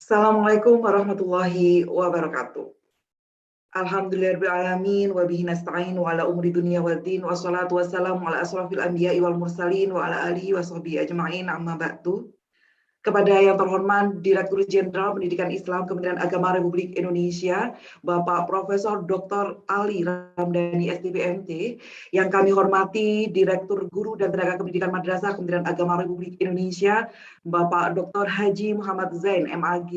Assalamualaikum warahmatullahi wabarakatuh. Alhamdulillahirrahmanirrahim wa bihi nasta'in wa ala umri dunia wal din wa salatu wassalamu ala asrafil anbiya'i wal mursalin wa ala alihi wa sahbihi ajma'in amma ba'du. Kepada yang terhormat Direktur Jenderal Pendidikan Islam Kementerian Agama Republik Indonesia, Bapak Profesor Dr. Ali Ramdhani STPMT, yang kami hormati Direktur Guru dan Tenaga Pendidikan Madrasah Kementerian Agama Republik Indonesia, Bapak Dr. Haji Muhammad Zain MAG,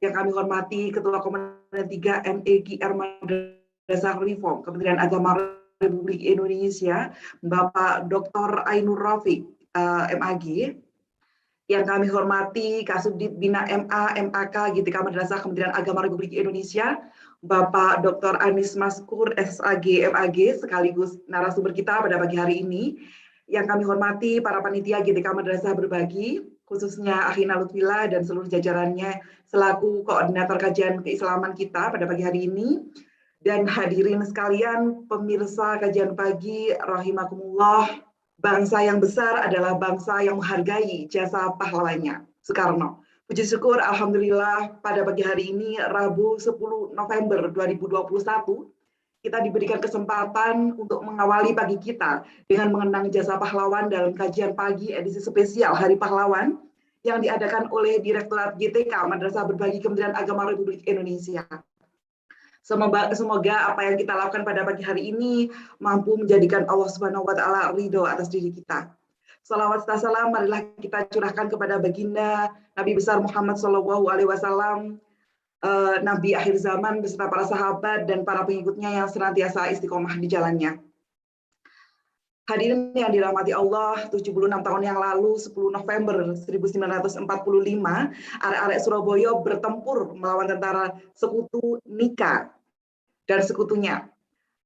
yang kami hormati Ketua Komandan 3 MEGR Madrasah Reform Kementerian Agama Republik Indonesia, Bapak Dr. Ainur Rafiq MAG, yang kami hormati Kasubdit Bina MA, MAK, GTK Madrasah Kementerian Agama Republik Indonesia, Bapak Dr. Anis Maskur, SAG, MAG, sekaligus narasumber kita pada pagi hari ini. Yang kami hormati para panitia GTK Madrasah Berbagi, khususnya Akhina Lutfila dan seluruh jajarannya selaku koordinator kajian keislaman kita pada pagi hari ini. Dan hadirin sekalian, pemirsa kajian pagi, rahimakumullah. Bangsa yang besar adalah bangsa yang menghargai jasa pahlawannya. Soekarno. Puji syukur, Alhamdulillah, pada pagi hari ini, Rabu 10 November 2021, kita diberikan kesempatan untuk mengawali pagi kita dengan mengenang jasa pahlawan dalam kajian pagi edisi spesial Hari Pahlawan yang diadakan oleh Direktorat GTK Madrasah Berbagi Kementerian Agama Republik Indonesia. Semoga apa yang kita lakukan pada pagi hari ini mampu menjadikan Allah Subhanahu wa Ta'ala ridho atas diri kita. Salawat serta salam marilah kita curahkan kepada baginda Nabi besar Muhammad SAW, Nabi akhir zaman beserta para sahabat dan para pengikutnya yang senantiasa istiqomah di jalannya. Hadirin yang dirahmati Allah, 76 tahun yang lalu, 10 November 1945, arek-arek Surabaya bertempur melawan tentara sekutu Nika dan sekutunya.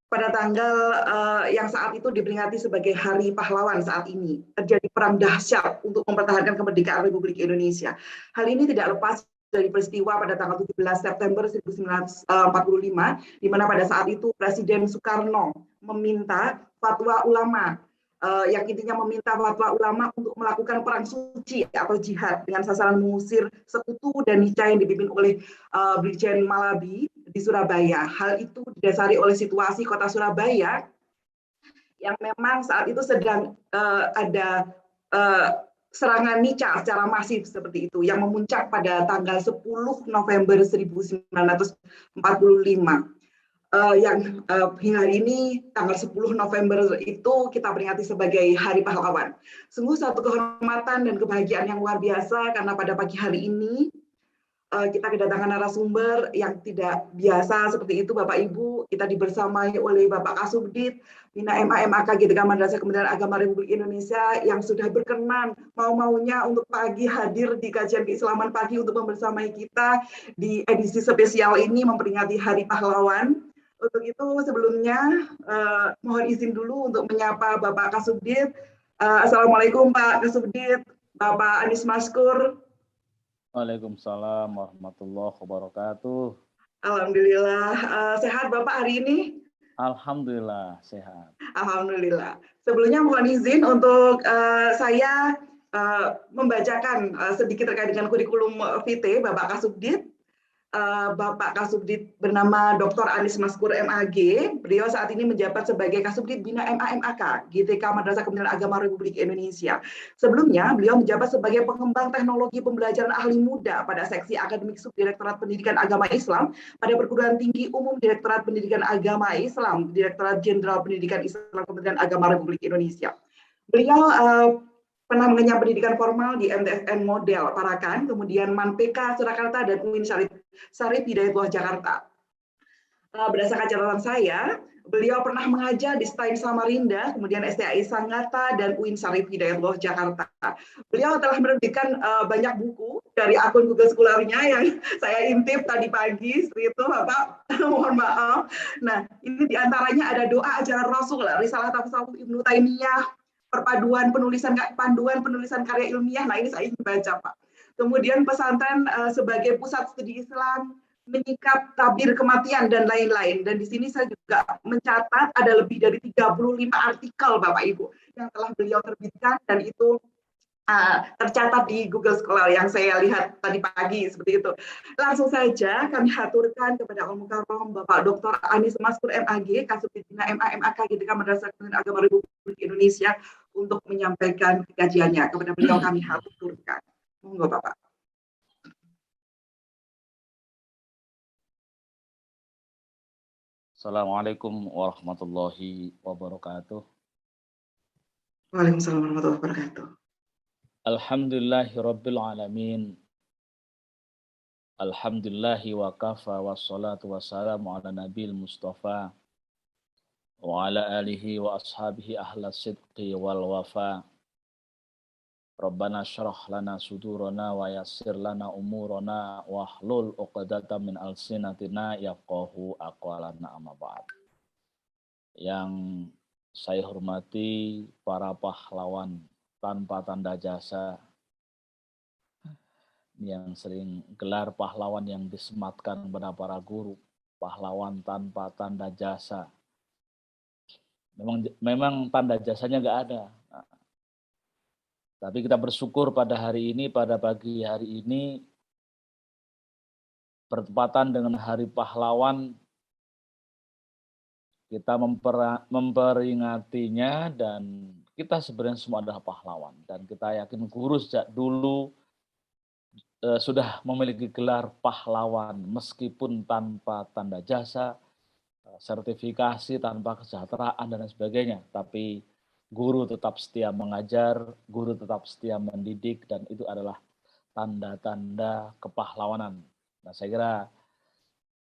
Pada tanggal yang saat itu diperingati sebagai Hari Pahlawan saat ini, terjadi perang dahsyat untuk mempertahankan kemerdekaan Republik Indonesia. Hal ini tidak lepas dari peristiwa pada tanggal 17 September 1945, di mana pada saat itu Presiden Soekarno meminta fatwa ulama, yang intinya meminta fatwa ulama untuk melakukan perang suci atau jihad dengan sasaran mengusir sekutu dan Nica yang dipimpin oleh Brigjen Malabi di Surabaya. Hal itu didasari oleh situasi kota Surabaya yang memang saat itu sedang ada serangan Nica secara masif seperti itu, yang memuncak pada tanggal 10 November 1945. Yang hingga hari ini tanggal 10 November itu kita peringati sebagai Hari Pahlawan. Sungguh satu kehormatan dan kebahagiaan yang luar biasa karena pada pagi hari ini kita kedatangan narasumber yang tidak biasa seperti itu, Bapak Ibu. Kita dibersamai oleh Bapak Kasubdit Bina MA, MAK, GTK Madrasah Kementerian Agama Republik Indonesia yang sudah berkenan mau-maunya untuk pagi hadir di kajian keislaman pagi untuk membersamai kita di edisi spesial ini memperingati Hari Pahlawan. Untuk itu sebelumnya mohon izin dulu untuk menyapa Bapak Kasubdit. Assalamualaikum Pak Kasubdit, Bapak Anis Maskur. Waalaikumsalam warahmatullahi wabarakatuh. Alhamdulillah. Sehat Bapak hari ini? Alhamdulillah sehat. Alhamdulillah. Sebelumnya mohon izin untuk saya membacakan sedikit terkait dengan kurikulum vitae Bapak Kasubdit. Bapak Kasubdit bernama Dr. Anis Maskur MAG. Beliau saat ini menjabat sebagai Kasubdit Bina MA MAK GTK Madrasah Kementerian Agama Republik Indonesia. Sebelumnya beliau menjabat sebagai pengembang teknologi pembelajaran ahli muda pada seksi akademik Subdirektorat Pendidikan Agama Islam pada Perguruan Tinggi Umum Direktorat Pendidikan Agama Islam, Direktorat Jenderal Pendidikan Islam Kementerian Agama Republik Indonesia. Beliau pernah mengenyam pendidikan formal di MTSN Model Parakan, kemudian MAN-PK Surakarta dan UIN Syarif Hidayatullah Jakarta. Berdasarkan catatan saya, beliau pernah mengajar di STAIN Samarinda, kemudian STAI Sangatta dan UIN Syarif Hidayatullah Jakarta. Beliau telah menerbitkan banyak buku dari akun Google Scholar-nya yang saya intip tadi pagi, seperti itu Bapak, mohon maaf. Nah, ini diantaranya ada doa ajaran Rasul, Risalah Tasawuf Ibnu Taimiyah, panduan penulisan karya ilmiah. Nah, ini saya ingin baca, Pak. Kemudian pesantren sebagai pusat studi Islam, menyikap tabir kematian dan lain-lain. Dan di sini saya juga mencatat ada lebih dari 35 artikel Bapak Ibu yang telah beliau terbitkan dan itu tercatat di Google Scholar yang saya lihat tadi pagi seperti itu. Langsung saja kami haturkan kepada Al Mukarram Bapak Dr. Anis Maskur MAG, Kasubdina MA MAK Dekan Madrasah Kementerian Agama Republik Indonesia untuk menyampaikan kajiannya. Kepada beliau kami haturkan. Monggo Bapak. Assalamualaikum warahmatullahi wabarakatuh. Waalaikumsalam warahmatullahi wabarakatuh. Alhamdulillahi rabbil alamin. Alhamdulillahi wa kafa wassalatu wassalamu ala nabil mustafa wa ala alihi wa ashabihi ahla sidqi wal wafa. Rabbana syrah lana sudurana wa yassir lana umurana wa hlul uqdata min alsinatina yafqahu aqwalana amma ba'd. Yang saya hormati para pahlawan tanpa tanda jasa yang sering gelar pahlawan yang disematkan kepada para guru, pahlawan tanpa tanda jasa. Memang tanda jasanya nggak ada. Nah, tapi kita bersyukur pada hari ini, pada pagi hari ini, bertepatan dengan Hari Pahlawan, kita memperingatinya dan kita sebenarnya semua adalah pahlawan. Dan kita yakin guru sejak dulu sudah memiliki gelar pahlawan meskipun tanpa tanda jasa, sertifikasi, tanpa kesejahteraan dan sebagainya. Tapi guru tetap setia mengajar, guru tetap setia mendidik, dan itu adalah tanda-tanda kepahlawanan. Nah, saya kira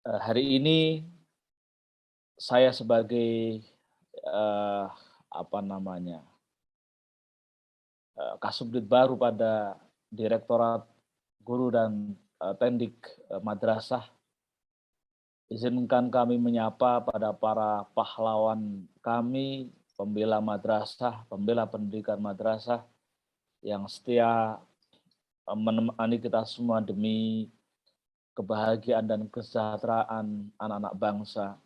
hari ini saya sebagai Kasubdit baru pada Direktorat Guru dan Tendik Madrasah, izinkan kami menyapa pada para pahlawan kami, pembela madrasah, pembela pendidikan madrasah yang setia menemani kita semua demi kebahagiaan dan kesejahteraan anak-anak bangsa.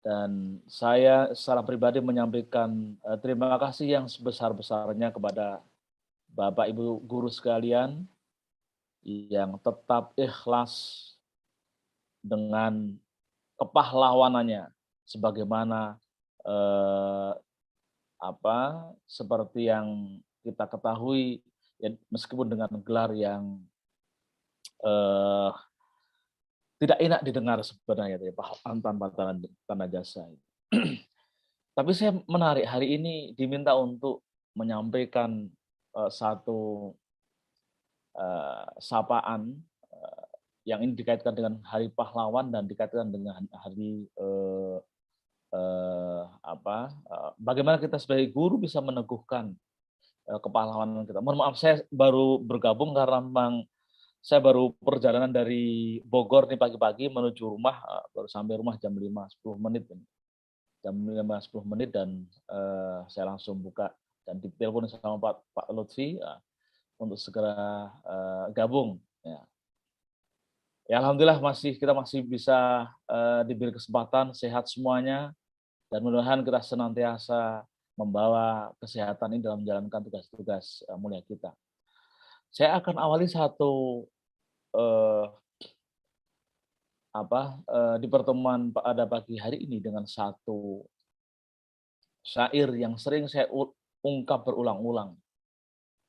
Dan saya secara pribadi menyampaikan terima kasih yang sebesar-besarnya kepada Bapak Ibu guru sekalian yang tetap ikhlas dengan kepahlawanannya, sebagaimana seperti yang kita ketahui, ya, meskipun dengan gelar yang tidak enak didengar sebenarnya, ya, pahlawan tanpa tanda jasa. Tapi saya menarik hari ini diminta untuk menyampaikan satu sapaan yang ini dikaitkan dengan Hari Pahlawan dan dikaitkan dengan hari bagaimana kita sebagai guru bisa meneguhkan kepahlawanan kita. Mohon maaf, saya baru bergabung karena memang saya baru perjalanan dari Bogor nih pagi-pagi menuju rumah, baru sampai rumah jam 5.10 menit. Jam 5.10 menit dan saya langsung buka dan ditelepon sama Pak Lutfi untuk segera gabung. Ya, alhamdulillah kita masih bisa diberi kesempatan, sehat semuanya, dan mudah-mudahan kita senantiasa membawa kesehatan ini dalam menjalankan tugas-tugas mulia kita. Saya akan awali satu di pertemuan pada pagi hari ini dengan satu syair yang sering saya ungkap berulang-ulang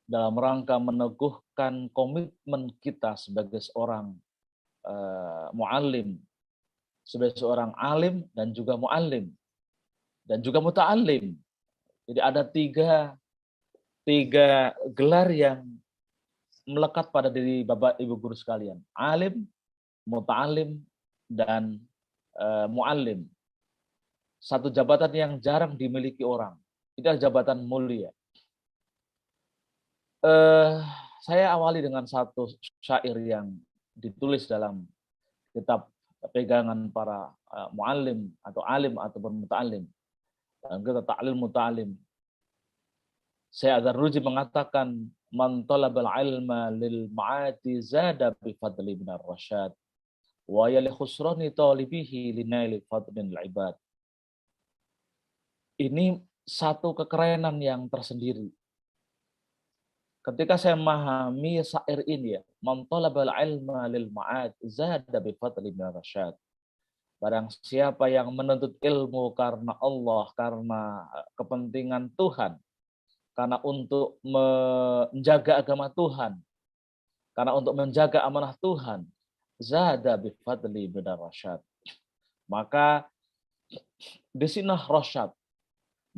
dalam rangka meneguhkan komitmen kita sebagai seorang muallim, sebagai seorang alim dan juga muallim dan juga muta'allim. Jadi ada tiga gelar yang melekat pada diri Bapak Ibu guru sekalian: alim, muta'allim, dan muallim. Satu jabatan yang jarang dimiliki orang. Itu adalah jabatan mulia. Saya awali dengan satu syair yang ditulis dalam kitab pegangan para muallim atau alim ataupun muta'allim. Dan kita ta'lim muta'allim. Saya Azhar Ruji mengatakan, man talabal ilma lil ma'ati zada bi fadli minar rasyad wa ya li khusrani talibihi linaili fadlin al-ibad. Ini satu kekerenan yang tersendiri. Ketika saya memahami syair ini ya, man talabal ilma lil ma'ad zada bi fadli min rasyad. Barang siapa yang menuntut ilmu karena Allah, karena kepentingan Tuhan, karena untuk menjaga agama Tuhan, karena untuk menjaga amanah Tuhan, zada bi fadli min rasyad. Maka disinah rasyad.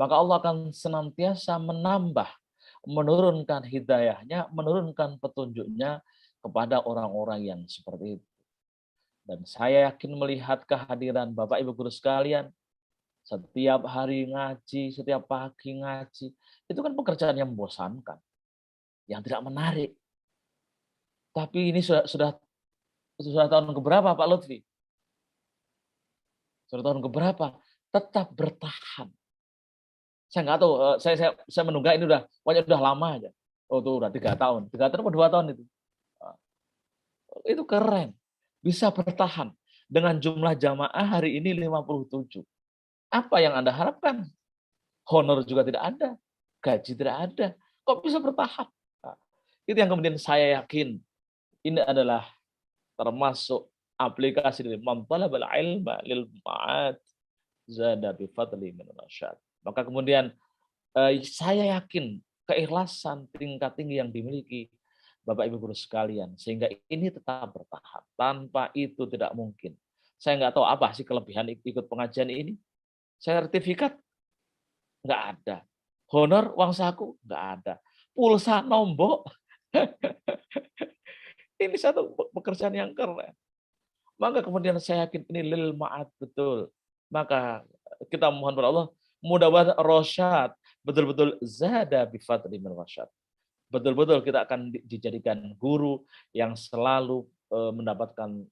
Maka Allah akan senantiasa menambah, menurunkan hidayahnya, menurunkan petunjuknya kepada orang-orang yang seperti itu. Dan saya yakin melihat kehadiran Bapak Ibu guru sekalian, setiap hari ngaji, setiap pagi ngaji, itu kan pekerjaan yang membosankan, yang tidak menarik. Tapi ini sudah tahun keberapa Pak Lutfi? Sudah tahun keberapa? Tetap bertahan. Saya nggak tahu, saya menunggak ini pokoknya udah lama aja. Oh tuh udah 3 tahun. 3 tahun atau 2 tahun itu. Itu keren. Bisa bertahan. Dengan jumlah jamaah hari ini 57. Apa yang Anda harapkan? Honor juga tidak ada. Gaji tidak ada. Kok bisa bertahan? Nah, itu yang kemudian saya yakin. Ini adalah termasuk aplikasi dari man talabal ilma lil ma'ad zada bi fadli min rasyad. Maka kemudian saya yakin keikhlasan tingkat tinggi yang dimiliki Bapak Ibu guru sekalian, sehingga ini tetap bertahan. Tanpa itu tidak mungkin. Saya nggak tahu apa sih kelebihan ikut pengajian ini. Sertifikat nggak ada. Honor uang saku nggak ada. Pulsa nombok. Ini satu pekerjaan yang keren. Maka kemudian saya yakin ini lil ma'ad betul. Maka kita mohon kepada Allah, mudah-mudahan rosyad betul-betul zada bi fadli min rasyad. Betul-betul kita akan dijadikan guru yang selalu mendapatkan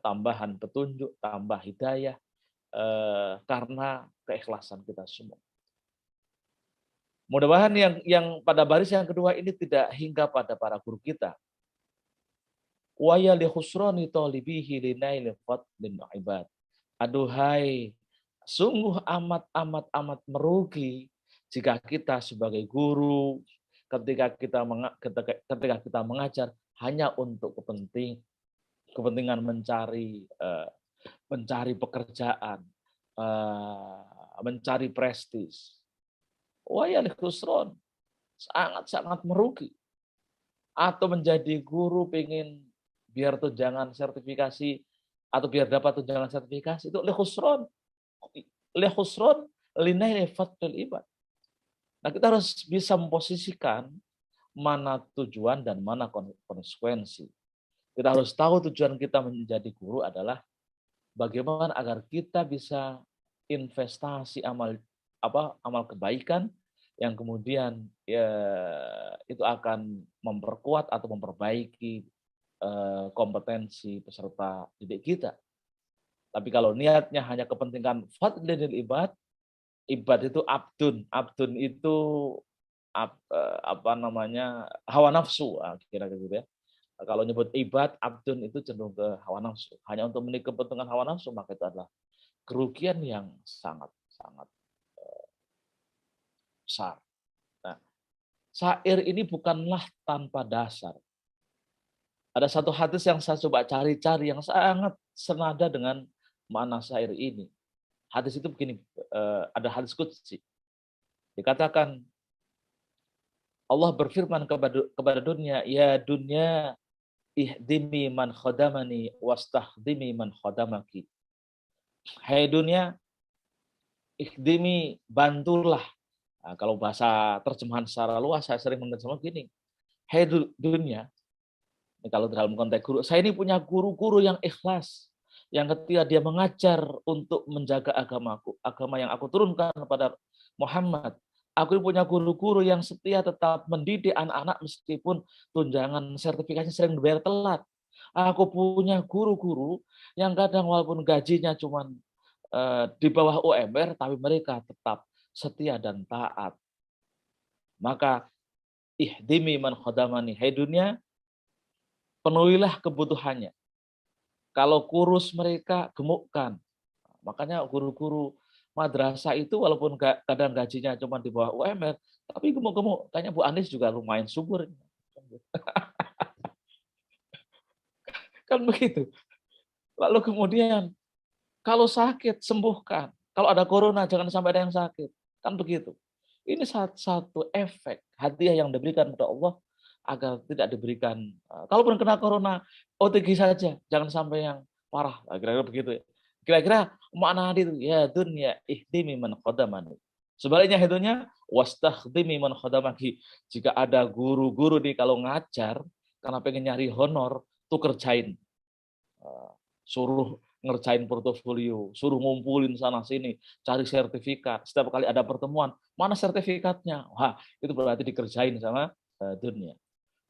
tambahan petunjuk, tambah hidayah karena keikhlasan kita semua. Mudah-mudahan yang pada baris yang kedua ini tidak hingga pada para guru kita. Wa ya li khusrani talibihi linail fadlin ibad. Aduhai, sungguh amat merugi jika kita sebagai guru ketika kita mengajar hanya untuk kepentingan mencari pekerjaan, mencari prestis. Wah ya khusron, sangat merugi. Atau menjadi guru pengen biar tunjangan sertifikasi atau biar dapat tunjangan sertifikasi itu khusron linail fadlil ibad. Nah, kita harus bisa memposisikan mana tujuan dan mana konsekuensi. Kita harus tahu tujuan kita menjadi guru adalah bagaimana agar kita bisa investasi amal kebaikan yang kemudian ya, itu akan memperkuat atau memperbaiki kompetensi peserta didik kita. Tapi kalau niatnya hanya kepentingan fadlil ibad, ibad itu abdun itu hawa nafsu, kira-kira gitu ya. Kalau nyebut ibad, abdun itu cenderung ke hawa nafsu. Hanya untuk memenuhi kepentingan hawa nafsu, maka itu adalah kerugian yang sangat besar. Nah, syair ini bukanlah tanpa dasar. Ada satu hadis yang saya coba cari-cari yang sangat senada dengan makna syair ini. Hadis itu begini, ada hadis qudsi. Dikatakan Allah berfirman kepada dunia, ya dunia ihdimi man khadamani wastakhdimi man khadamaki. Hai dunia, ihdimi, bantulah. Nah, kalau bahasa terjemahan secara luas saya sering menerjemah gini. Hai dunia, ini kalau dalam konteks guru, saya ini punya guru-guru yang ikhlas, yang ketika dia mengajar untuk menjaga agamaku, agama yang aku turunkan kepada Muhammad. Aku punya guru-guru yang setia tetap mendidik anak-anak meskipun tunjangan sertifikasi sering dibayar telat. Aku punya guru-guru yang kadang walaupun gajinya cuma di bawah UMR, tapi mereka tetap setia dan taat. Maka ihdimi man khadamani, hai dunia, penuhilah kebutuhannya. Kalau kurus mereka gemukkan. Makanya guru-guru madrasah itu walaupun kadang gajinya cuma di bawah UMR, tapi gemuk-gemuk. Kayaknya Bu Anies juga lumayan subur. Kan begitu. Lalu kemudian kalau sakit sembuhkan. Kalau ada corona jangan sampai ada yang sakit. Kan begitu. Ini satu efek hadiah yang diberikan kepada Allah agar tidak diberikan. Kalaupun kena corona, OTG saja, jangan sampai yang parah. Kira-kira begitu ya. Kira-kira makna hadis itu ya dunya ihdimi man khadamani. Sebaliknya hidupnya wastakhdimi man khadamaki. Jika ada guru-guru nih kalau ngajar karena pengen nyari honor, tuh kerjain. Suruh ngerjain portofolio, suruh ngumpulin sana sini, cari sertifikat. Setiap kali ada pertemuan, mana sertifikatnya? Wah, itu berarti dikerjain sama dunia.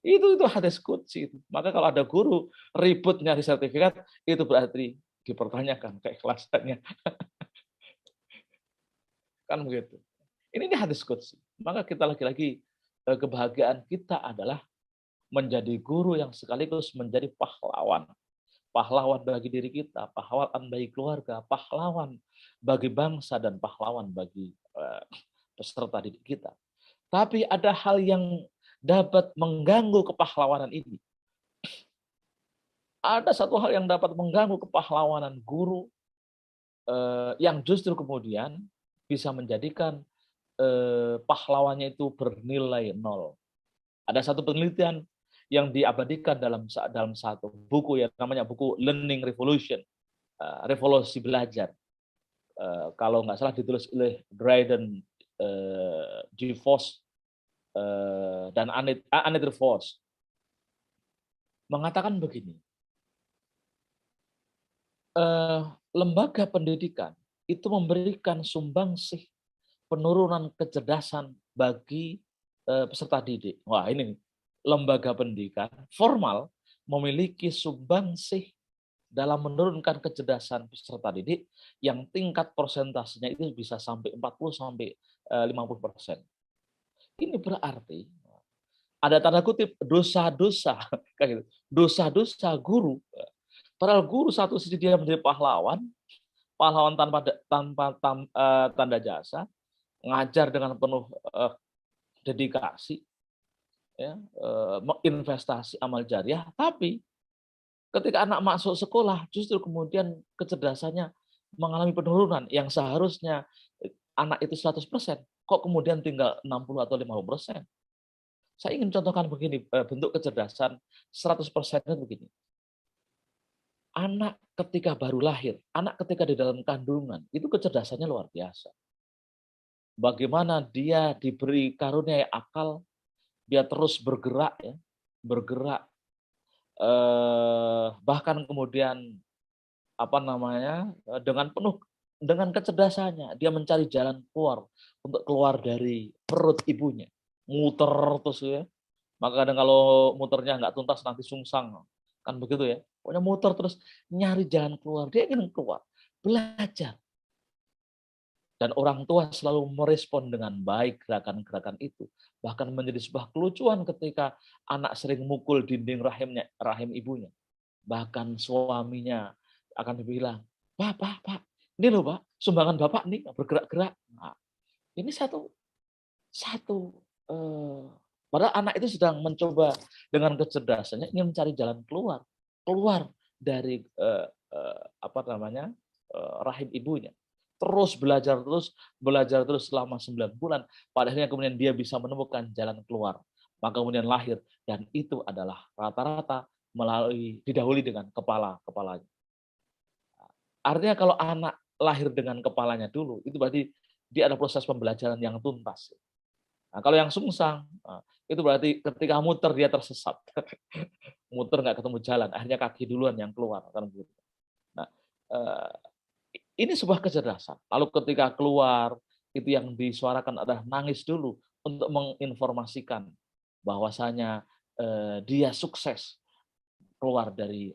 Itu hadis qudsi itu. Maka kalau ada guru ribut nyari sertifikat, itu berarti dipertanyakan keikhlasannya. Kan begitu. Ini hadis qudsi. Maka kita lagi-lagi kebahagiaan kita adalah menjadi guru yang sekaligus menjadi pahlawan. Pahlawan bagi diri kita, pahlawan bagi keluarga, pahlawan bagi bangsa, dan pahlawan bagi peserta didik kita. Tapi ada hal yang dapat mengganggu kepahlawanan ini. Ada satu hal yang dapat mengganggu kepahlawanan guru yang justru kemudian bisa menjadikan pahlawannya itu bernilai nol. Ada satu penelitian yang diabadikan dalam satu buku yang namanya buku Learning Revolution, revolusi belajar. Kalau nggak salah ditulis oleh Dryden G. Foss dan Anita Foss, mengatakan begini, lembaga pendidikan itu memberikan sumbangsih penurunan kecerdasan bagi peserta didik. Wah, ini lembaga pendidikan formal memiliki sumbangsih dalam menurunkan kecerdasan peserta didik yang tingkat persentasenya itu bisa sampai 40 sampai 50%. Ini berarti ada tanda kutip dosa-dosa kayak gitu. Dosa-dosa guru. Padahal guru satu sisi dia menjadi pahlawan tanpa tanda jasa, ngajar dengan penuh dedikasi, ya, investasi amal jariah, tapi ketika anak masuk sekolah justru kemudian kecerdasannya mengalami penurunan yang seharusnya anak itu 100%, kok kemudian tinggal 60 atau 50%. Saya ingin contohkan begini, bentuk kecerdasan 100% itu begini. Anak ketika baru lahir, anak ketika di dalam kandungan, itu kecerdasannya luar biasa. Bagaimana dia diberi karunia akal, dia terus bergerak, ya, bergerak, bahkan kemudian dengan kecerdasannya dia mencari jalan keluar untuk keluar dari perut ibunya, muter terus ya. Maka kadang kalau muternya nggak tuntas nanti sungsang, kan begitu ya. Pokoknya muter terus nyari jalan keluar, dia ingin keluar, belajar. Dan orang tua selalu merespon dengan baik gerakan-gerakan itu. Bahkan menjadi sebuah kelucuan ketika anak sering mukul dinding rahim ibunya. Bahkan suaminya akan dibilang, Pak, ini loh Pak, sumbangan Bapak nih bergerak-gerak. Nah, ini satu padahal anak itu sedang mencoba dengan kecerdasannya ingin mencari jalan keluar dari rahim ibunya. Terus belajar terus selama 9 bulan. Pada akhirnya kemudian dia bisa menemukan jalan keluar. Maka kemudian lahir, dan itu adalah rata-rata didahului dengan kepalanya. Artinya kalau anak lahir dengan kepalanya dulu, itu berarti dia ada proses pembelajaran yang tuntas. Nah, kalau yang sungsang, itu berarti ketika muter dia tersesat. Muter nggak ketemu jalan, akhirnya kaki duluan yang keluar. Nah, ini sebuah kecerdasan. Lalu ketika keluar, itu yang disuarakan adalah nangis dulu untuk menginformasikan bahwasanya dia sukses keluar dari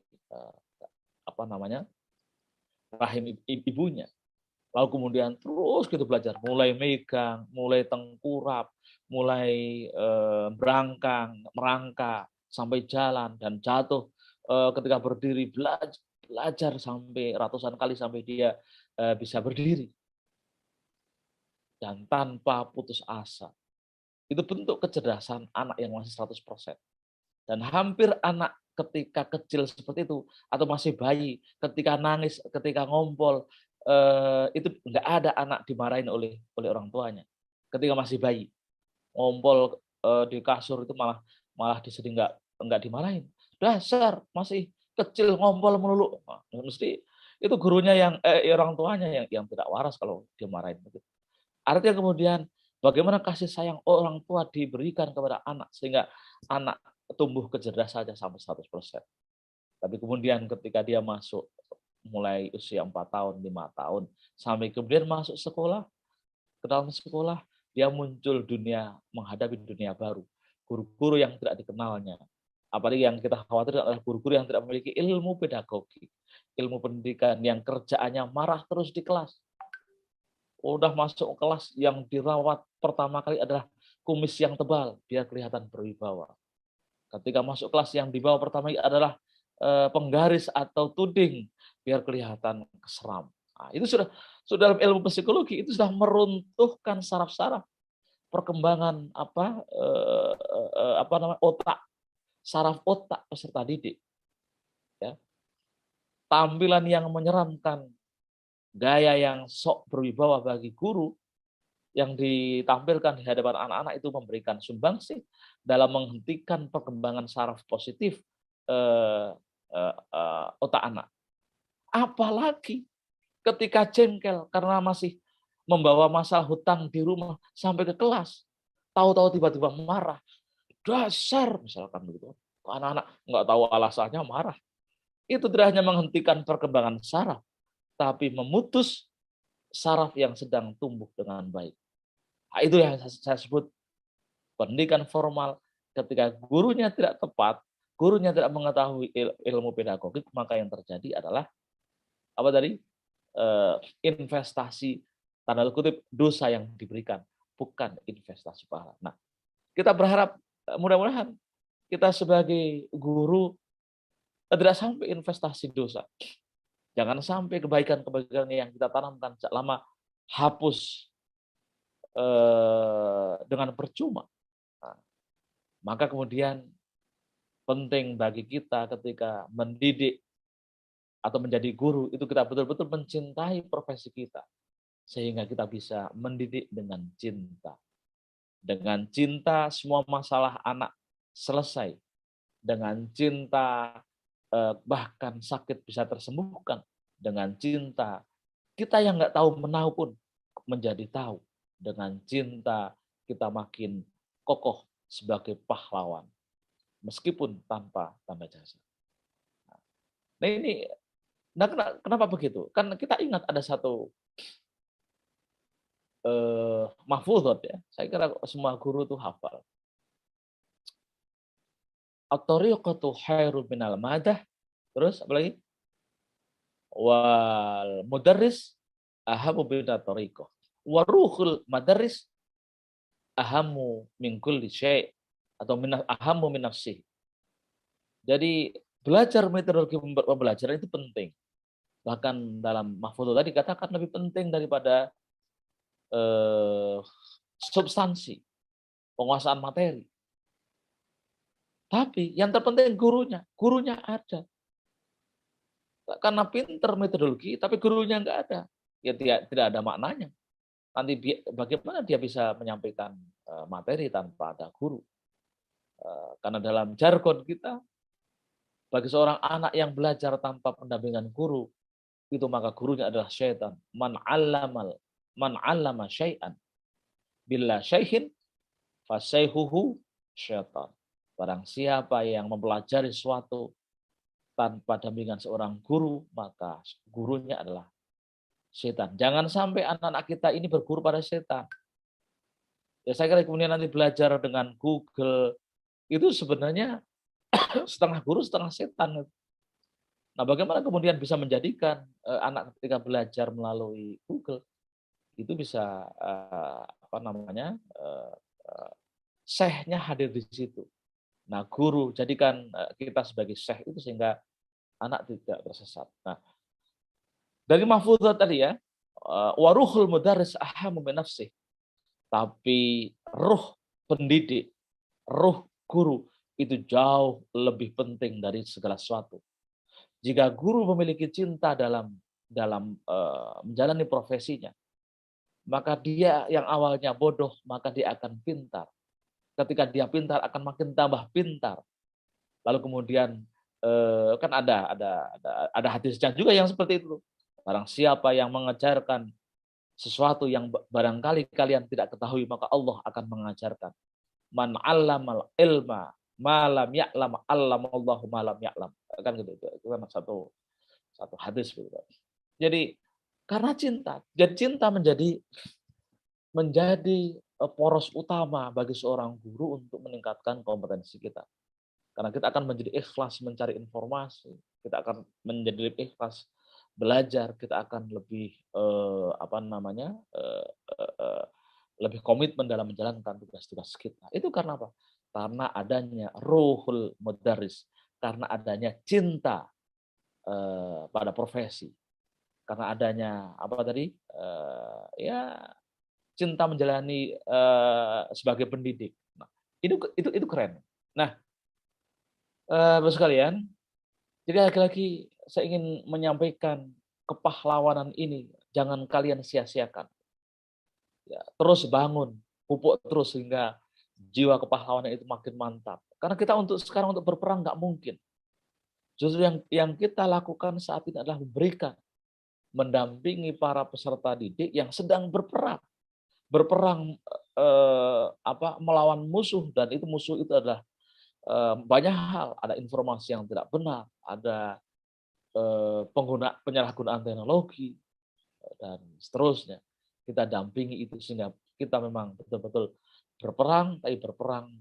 rahim ibunya. Lalu kemudian terus gitu belajar, mulai megang, mulai tengkurap, mulai merangkak, sampai jalan dan jatuh. Ketika berdiri belajar sampai ratusan kali sampai dia bisa berdiri. dan tanpa putus asa. Itu bentuk kecerdasan anak yang masih 100%. Dan hampir anak ketika kecil seperti itu, atau masih bayi, ketika nangis, ketika ngompol, itu nggak ada anak dimarahin oleh orang tuanya. Ketika masih bayi, ngompol di kasur itu malah malah disedih nggak dimarahin. Dasar masih kecil ngompol melulu. Nah, mesti itu gurunya orang tuanya yang tidak waras kalau dimarahin begitu. Artinya kemudian bagaimana kasih sayang orang tua diberikan kepada anak sehingga anak tumbuh kecerdasannya sampai 100%. Tapi kemudian ketika dia masuk mulai usia 4 tahun, 5 tahun, sampai kemudian masuk sekolah, ke dalam sekolah, dia muncul menghadapi dunia baru. Guru-guru yang tidak dikenalnya. Apalagi yang kita khawatir adalah guru-guru yang tidak memiliki ilmu pedagogi, ilmu pendidikan, yang kerjaannya marah terus di kelas. Udah masuk kelas, yang dirawat pertama kali adalah kumis yang tebal, biar kelihatan berwibawa. Ketika masuk kelas, yang dibawa pertama kali adalah penggaris atau tuding, biar kelihatan keseram. Nah, itu sudah dalam ilmu psikologi itu sudah meruntuhkan saraf-saraf perkembangan otak, saraf otak peserta didik. Ya. Tampilan yang menyeramkan, gaya yang sok berwibawa bagi guru yang ditampilkan di hadapan anak-anak itu memberikan sumbangsih dalam menghentikan perkembangan saraf positif otak anak. Apalagi ketika jengkel karena masih membawa masalah hutang di rumah sampai ke kelas, tahu-tahu tiba-tiba marah, dasar misalkan begitu, anak-anak nggak tahu alasannya marah. Itu tidak hanya menghentikan perkembangan saraf, tapi memutus saraf yang sedang tumbuh dengan baik. Nah, itu yang saya sebut pendidikan formal. Ketika gurunya tidak tepat, gurunya tidak mengetahui ilmu pedagogik, maka yang terjadi adalah apa tadi? Investasi tanda kutip dosa yang diberikan, bukan investasi pahala. Nah, kita berharap mudah-mudahan kita sebagai guru tidak sampai investasi dosa. Jangan sampai kebaikan-kebaikan yang kita tanamkan sejak lama hapus dengan percuma. Nah, maka kemudian penting bagi kita ketika mendidik atau menjadi guru, itu kita betul-betul mencintai profesi kita. Sehingga kita bisa mendidik dengan cinta. Dengan cinta semua masalah anak selesai. Dengan cinta bahkan sakit bisa tersembuhkan. Dengan cinta kita yang nggak tahu menahu pun menjadi tahu. Dengan cinta kita makin kokoh sebagai pahlawan. Meskipun tanpa tanda jasa. Nah ini, kenapa begitu? Kan kita ingat ada satu mahfudhot ya. Saya kira semua guru tuh hafal. At-tariqatu khairu minal madah. Terus apa lagi? Wal mudarris ahamu bina tariqah. Wa ruhul madarris ahamu min kulli syai' atau ahamu min nafsihi. Jadi belajar metodologi pembelajaran itu penting. Bahkan dalam mahfudhot tadi katakan lebih penting daripada substansi, penguasaan materi. Tapi yang terpenting gurunya ada. Karena pinter metodologi, tapi gurunya nggak ada, ya tidak ada maknanya. Nanti bagaimana dia bisa menyampaikan materi tanpa ada guru? Karena dalam jargon kita, bagi seorang anak yang belajar tanpa pendampingan guru, itu maka gurunya adalah syaitan. Man 'allama syai'an bila syaihin fasaihuhu syaitan. Barang siapa yang mempelajari sesuatu tanpa dampingan seorang guru, maka gurunya adalah setan. Jangan sampai anak-anak kita ini berguru pada setan. Ya saya kira kemudian nanti belajar dengan Google, itu sebenarnya setengah guru, setengah setan. Nah, bagaimana kemudian bisa menjadikan anak ketika belajar melalui Google, itu bisa syekhnya hadir di situ. Nah, guru jadikan kita sebagai syekh itu sehingga anak tidak tersesat. Nah, dari mahfudhah tadi ya, waruhul mudarris ahamu min nafsih. Tapi ruh pendidik, ruh guru itu jauh lebih penting dari segala sesuatu. Jika guru memiliki cinta dalam menjalani profesinya, maka dia yang awalnya bodoh, maka dia akan pintar. Ketika dia pintar akan makin tambah pintar. Lalu kemudian kan ada hadisnya juga yang seperti itu. Barang siapa yang mengajarkan sesuatu yang barangkali kalian tidak ketahui, maka Allah akan mengajarkan. Man 'allamal ilma ma lam ya'lam 'allamallahu ma lam ya'lam. Kan gitu. Itu kan satu hadis gitu. Jadi karena cinta, dan cinta menjadi poros utama bagi seorang guru untuk meningkatkan kompetensi kita. Karena kita akan menjadi ikhlas mencari informasi, kita akan menjadi lebih ikhlas belajar, kita akan lebih lebih komitmen dalam menjalankan tugas-tugas kita. Itu karena apa? Karena adanya ruhul mudarris, karena adanya cinta pada profesi, karena adanya apa tadi? Ya cinta menjalani sebagai pendidik. Nah, itu keren. Nah, Bapak sekalian, jadi lagi-lagi saya ingin menyampaikan kepahlawanan ini jangan kalian sia-siakan. Ya, terus bangun, pupuk terus sehingga jiwa kepahlawanan itu makin mantap. Karena kita sekarang untuk berperang nggak mungkin. Justru yang kita lakukan saat ini adalah mendampingi para peserta didik yang sedang berperang melawan musuh, dan itu musuh itu adalah banyak hal, ada informasi yang tidak benar, ada penyalahgunaan teknologi dan seterusnya. Kita dampingi itu sehingga kita memang betul-betul berperang, tapi berperang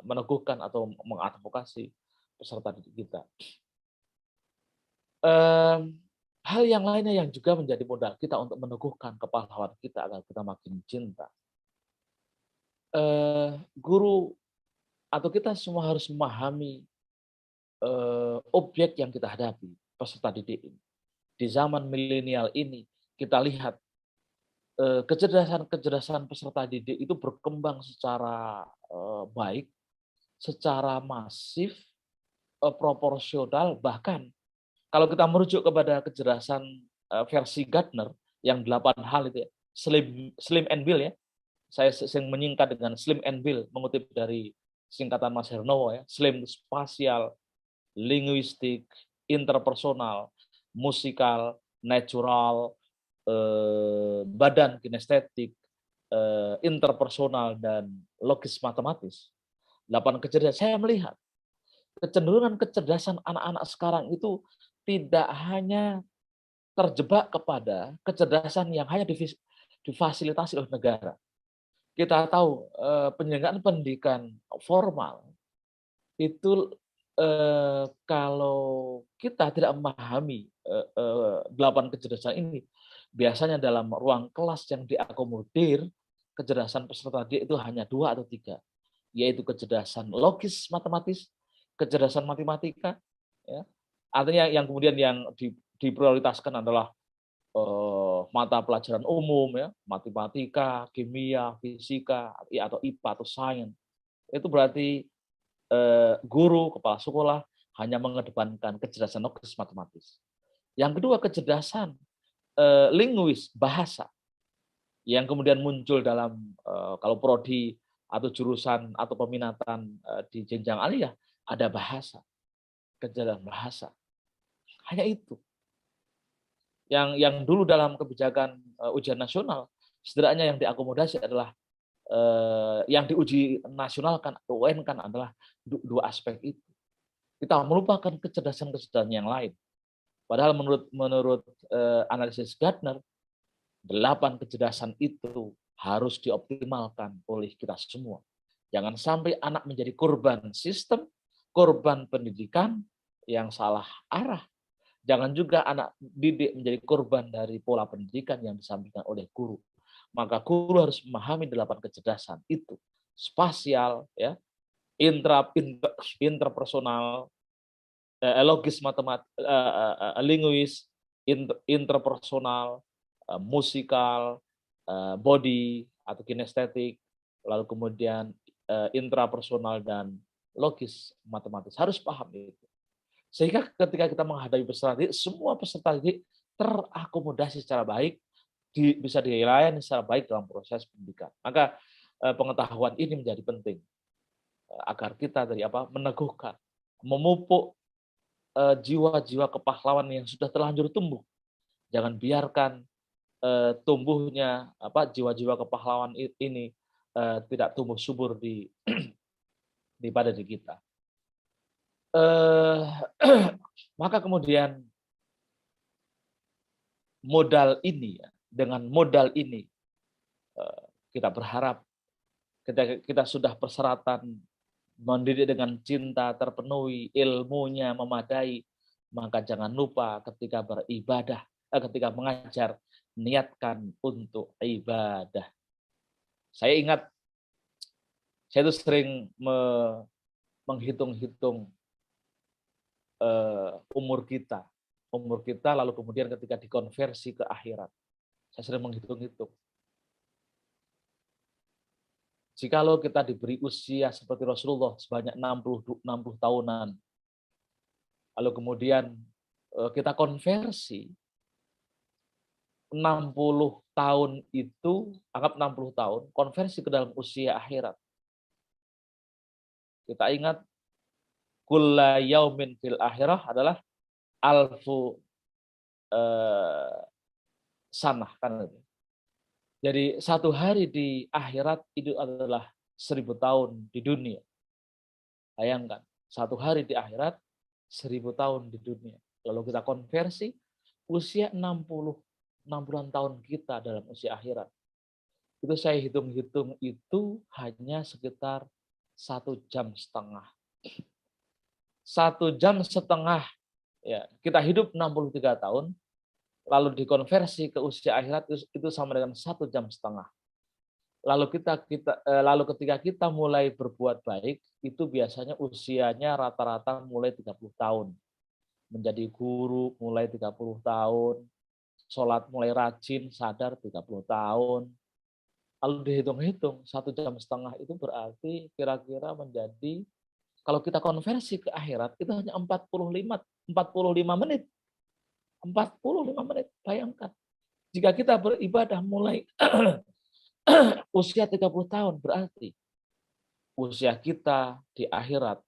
meneguhkan atau mengadvokasi peserta didik kita. Hal yang lainnya yang juga menjadi modal kita untuk meneguhkan kepahlawanan kita agar kita makin cinta. Guru atau kita semua harus memahami objek yang kita hadapi, peserta didik ini. Di zaman milenial ini, kita lihat kecerdasan peserta didik itu berkembang secara baik, secara masif, proporsional, bahkan kalau kita merujuk kepada kecerdasan versi Gartner yang 8 hal itu ya, Slim and Bill ya. Saya sering menyingkat dengan Slim and Bill, mengutip dari singkatan Mas Hernowo ya. Slim spasial, linguistik, interpersonal, musikal, natural, badan kinestetik, interpersonal, dan logis matematis. 8 kecerdasan. Saya melihat kecenderungan kecerdasan anak-anak sekarang itu tidak hanya terjebak kepada kecerdasan yang hanya difasilitasi oleh negara. Kita tahu penyelenggaraan pendidikan formal itu kalau kita tidak memahami 8 kecerdasan ini, biasanya dalam ruang kelas yang diakomodir kecerdasan peserta didik itu hanya 2 atau 3, yaitu kecerdasan logis matematis, kecerdasan matematika, ya. Artinya yang kemudian yang diprioritaskan adalah mata pelajaran umum ya, matematika, kimia, fisika, atau IPA atau sains. Itu berarti guru, kepala sekolah hanya mengedepankan kecerdasan logis matematis. Yang kedua, kecerdasan linguis, bahasa, yang kemudian muncul dalam kalau prodi atau jurusan atau peminatan di jenjang aliyah, ada bahasa, kecerdasan bahasa. Hanya itu. Yang dulu dalam kebijakan ujian nasional, setidaknya yang diakomodasi adalah yang diuji nasionalkan atau UN kan adalah 2 aspek itu. Kita melupakan kecerdasan-kecerdasan yang lain. Padahal menurut analisis Gartner, 8 kecerdasan itu harus dioptimalkan oleh kita semua. Jangan sampai anak menjadi korban sistem, korban pendidikan yang salah arah. Jangan juga anak didik menjadi korban dari pola pendidikan yang disampaikan oleh guru. Maka guru harus memahami 8 kecerdasan itu. Spasial, ya, interpersonal, logis linguis, interpersonal, musikal, body atau kinestetik, lalu kemudian intrapersonal dan logis matematis. Harus paham itu. Sehingga ketika kita menghadapi peserta didik, semua peserta didik terakomodasi secara baik, bisa dilayani secara baik dalam proses pendidikan. Maka pengetahuan ini menjadi penting agar kita meneguhkan, memupuk jiwa-jiwa kepahlawan yang sudah terlanjur tumbuh. Jangan biarkan tumbuhnya jiwa-jiwa kepahlawan ini tidak tumbuh subur pada diri kita. Maka kemudian dengan modal ini kita berharap ketika kita sudah persyaratan mendidik dengan cinta terpenuhi, ilmunya memadai, maka jangan lupa ketika beribadah, ketika mengajar, niatkan untuk ibadah. Saya ingat, saya itu sering menghitung-hitung umur kita, lalu kemudian ketika dikonversi ke akhirat, saya sering menghitung-hitung. Jikalau kita diberi usia seperti Rasulullah sebanyak 60 tahunan, lalu kemudian kita konversi 60 tahun itu, anggap 60 tahun, konversi ke dalam usia akhirat. Kita ingat, kulla yaumin fil akhirah adalah alfu sanah kan itu. Jadi satu hari di akhirat itu adalah 1000 tahun di dunia. Bayangkan, satu hari di akhirat 1000 tahun di dunia. Lalu kita konversi usia 60-an tahun kita dalam usia akhirat. Itu saya hitung-hitung itu hanya sekitar 1,5 jam. 1,5 jam ya, kita hidup 63 tahun, lalu dikonversi ke usia akhirat itu sama dengan 1,5 jam. Lalu ketika kita mulai berbuat baik, itu biasanya usianya rata-rata mulai 30 tahun. Menjadi guru mulai 30 tahun, sholat mulai rajin, sadar 30 tahun. Lalu dihitung-hitung 1,5 jam itu berarti kira-kira menjadi, kalau kita konversi ke akhirat itu hanya 45 menit. 45 menit, bayangkan. Jika kita beribadah mulai usia 30 tahun, berarti usia kita di akhirat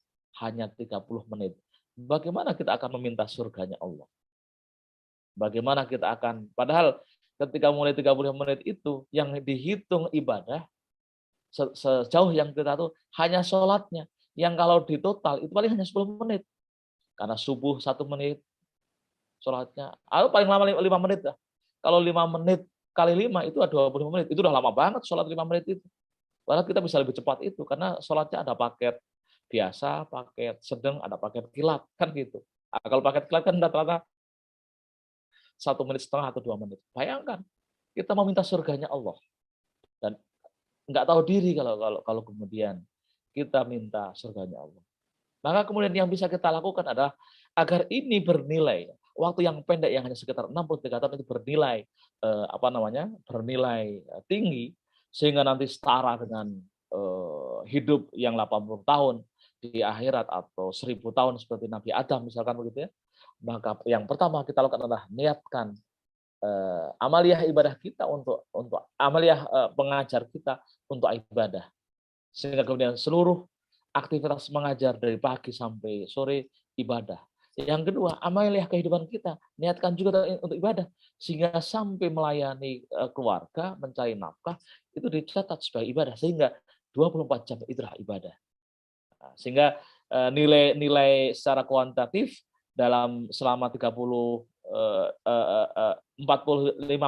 hanya 30 menit. Bagaimana kita akan meminta surganya Allah? Bagaimana kita akan, padahal ketika mulai 30 menit itu, yang dihitung ibadah, sejauh yang kita tahu, hanya sholatnya. Yang kalau di total, itu paling hanya 10 menit. Karena subuh 1 menit, sholatnya, paling lama 5 menit. Kalau 5 menit kali 5 itu ada 25 menit. Itu udah lama banget sholat 5 menit itu. Padahal kita bisa lebih cepat itu, karena sholatnya ada paket biasa, paket sedang, ada paket kilat, kan gitu. Kalau paket kilat kan rata-rata 1,5 menit atau 2 menit. Bayangkan, kita mau minta surganya Allah. Dan nggak tahu diri kalau kemudian kita minta surganya Allah. Maka kemudian yang bisa kita lakukan adalah agar ini bernilai, waktu yang pendek yang hanya sekitar 63 tahun itu bernilai bernilai tinggi, sehingga nanti setara dengan hidup yang 80 tahun di akhirat atau 1000 tahun seperti Nabi Adam misalkan begitu ya. Maka yang pertama kita lakukan adalah niatkan amaliyah ibadah kita untuk amaliyah pengajar kita untuk ibadah, sehingga kemudian seluruh aktivitas mengajar dari pagi sampai sore ibadah. Yang kedua, amaliyah kehidupan kita, niatkan juga untuk ibadah, sehingga sampai melayani keluarga, mencari nafkah, itu dicatat sebagai ibadah, sehingga 24 jam itulah ibadah. Sehingga nilai secara kuantitatif dalam selama 45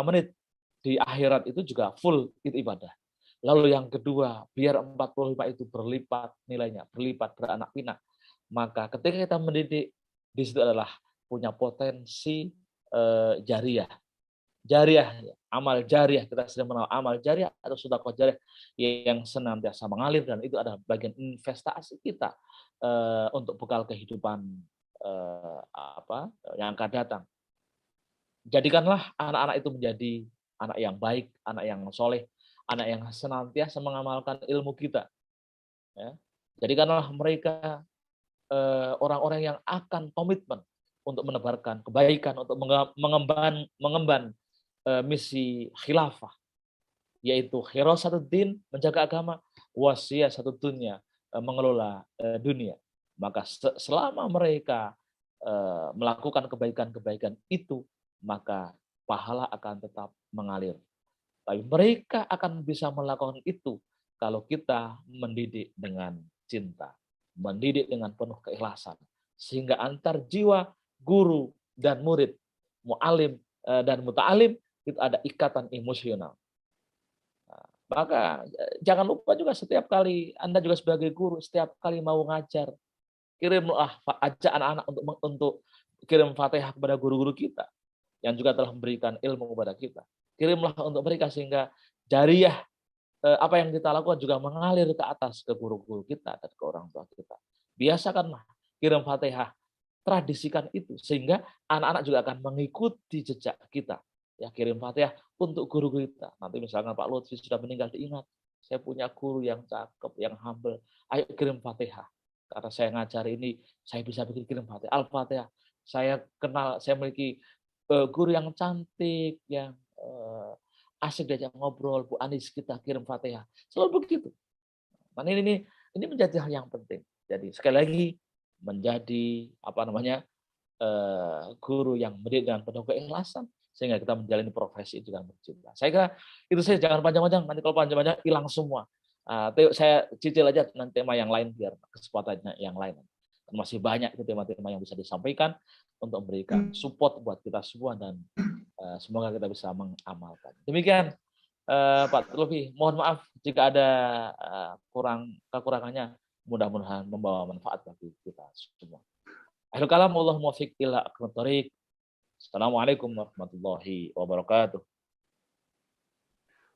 menit di akhirat itu juga full itu ibadah. Lalu yang kedua, biar 45 itu berlipat nilainya, berlipat beranak pinak. Maka ketika kita mendidik, di situ adalah punya potensi jariah. Jariah, amal jariah, kita sedang mengenal amal jariah atau sedekah jariah yang senantiasa mengalir, dan itu adalah bagian investasi kita untuk bekal kehidupan yang akan datang. Jadikanlah anak-anak itu menjadi anak yang baik, anak yang soleh, anak yang senantiasa mengamalkan ilmu kita. Ya. Jadikanlah mereka orang-orang yang akan komitmen untuk menebarkan kebaikan, untuk mengemban misi khilafah, yaitu hirasatuddin, menjaga agama, wasiyah satu dunia, mengelola dunia. Maka selama mereka melakukan kebaikan-kebaikan itu, maka pahala akan tetap mengalir. Tapi mereka akan bisa melakukan itu kalau kita mendidik dengan cinta, mendidik dengan penuh keikhlasan, sehingga antar jiwa guru dan murid, mu'alim dan muta'alim itu ada ikatan emosional. Maka jangan lupa juga setiap kali Anda juga sebagai guru, setiap kali mau ngajar, kirimlah, ajak anak-anak untuk kirim Fatihah kepada guru-guru kita yang juga telah memberikan ilmu kepada kita. Kirimlah untuk mereka sehingga jariyah apa yang kita lakukan juga mengalir ke atas ke guru-guru kita dan ke orang tua kita. Biasakanlah kirim Fatihah, tradisikan itu sehingga anak-anak juga akan mengikuti jejak kita. Ya, kirim Fatihah untuk guru kita. Nanti misalnya Pak Lutfi sudah meninggal, diingat, saya punya guru yang cakep, yang humble. Ayo kirim Fatihah. Karena saya ngajar ini, saya bisa bikin kirim Fatihah. Al-Fatihah. Saya kenal, saya memiliki guru yang cantik, yang asik diajak ngobrol, Bu Anis, kita kirim Fatihah. Selalu begitu. Nah, ini menjadi hal yang penting. Jadi sekali lagi menjadi guru yang mendidik dengan penuh keikhlasan sehingga kita menjalani profesi itu dengan bercinta. Saya kira itu saja, jangan panjang-panjang. Nanti kalau panjang-panjang hilang semua. Saya cicil aja nanti tema yang lain biar kesempatannya yang lain. Masih banyak tema-tema yang bisa disampaikan untuk memberikan support buat kita semua dan semoga kita bisa mengamalkan. Demikian Pak Lutfi, mohon maaf jika ada kekurangannya, mudah-mudahan membawa manfaat bagi kita semua. Akhirul kalam, Allahumma muwaffiq ila aqwamit thoriq. Assalamualaikum warahmatullahi wabarakatuh.